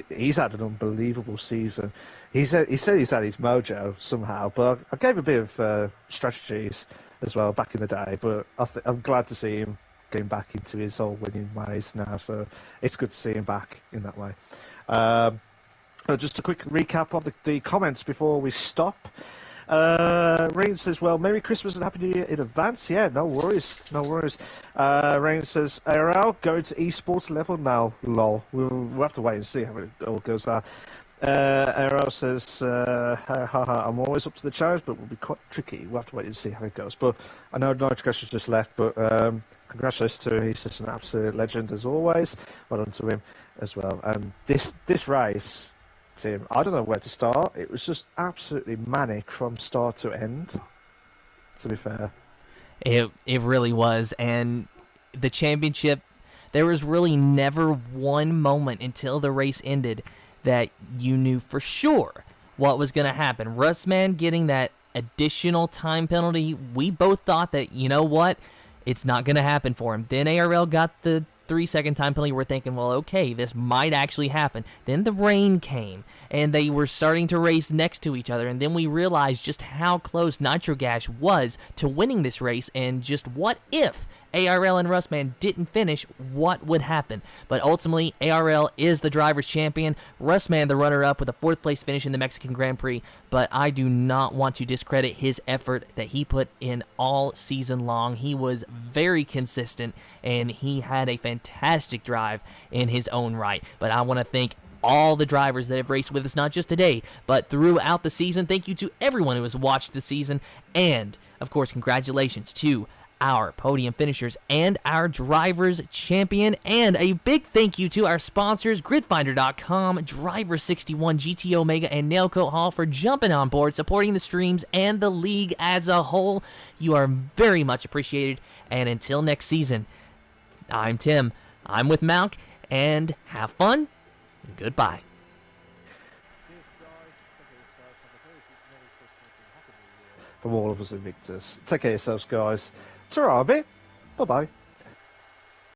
he's had an unbelievable season. He said he's had his mojo somehow, but I gave a bit of strategies as well back in the day. But I'm glad to see him getting back into his whole winning ways now. So it's good to see him back in that way. Just a quick recap of the comments before we stop. Rain says, well, Merry Christmas and Happy New Year in advance. Yeah, no worries, no worries. Rain says, ARL going to esports level now, lol. We'll have to wait and see how it all goes there. ARL says, I'm always up to the challenge, but it will be quite tricky. We'll have to wait and see how it goes. But I know Nigel has just left, but congratulations to him. He's just an absolute legend as always. Well done to him as well. And this race, Tim, I don't know where to start. It was just absolutely manic from start to end, to be fair. It really was. And the championship, there was really never one moment until the race ended that you knew for sure what was going to happen. Russman getting that additional time penalty, we both thought that, you know what, it's not going to happen for him. Then ARL got the 3-second time penalty. We're thinking, well, okay, this might actually happen. Then the rain came, and they were starting to race next to each other, and then we realized just how close Nitro Gash was to winning this race, and just what if ARL and Russman didn't finish, what would happen? But ultimately, ARL is the driver's champion, Russman the runner-up with a 4th place finish in the Mexican Grand Prix, but I do not want to discredit his effort that he put in all season long. He was very consistent, and he had a fantastic drive in his own right. But I want to thank all the drivers that have raced with us, not just today, but throughout the season. Thank you to everyone who has watched the season, and, of course, congratulations to our podium finishers and our drivers champion, and a big thank you to our sponsors, gridfinder.com, Driver61, GT Omega, and Nailcoat Hall for jumping on board, supporting the streams and the league as a whole. You are very much appreciated, and until next season, I'm Tim. I'm with Malk, and have fun. Goodbye. From all of us Invictus. Take care of yourselves, guys. Ta-ra, a bit. Bye-bye.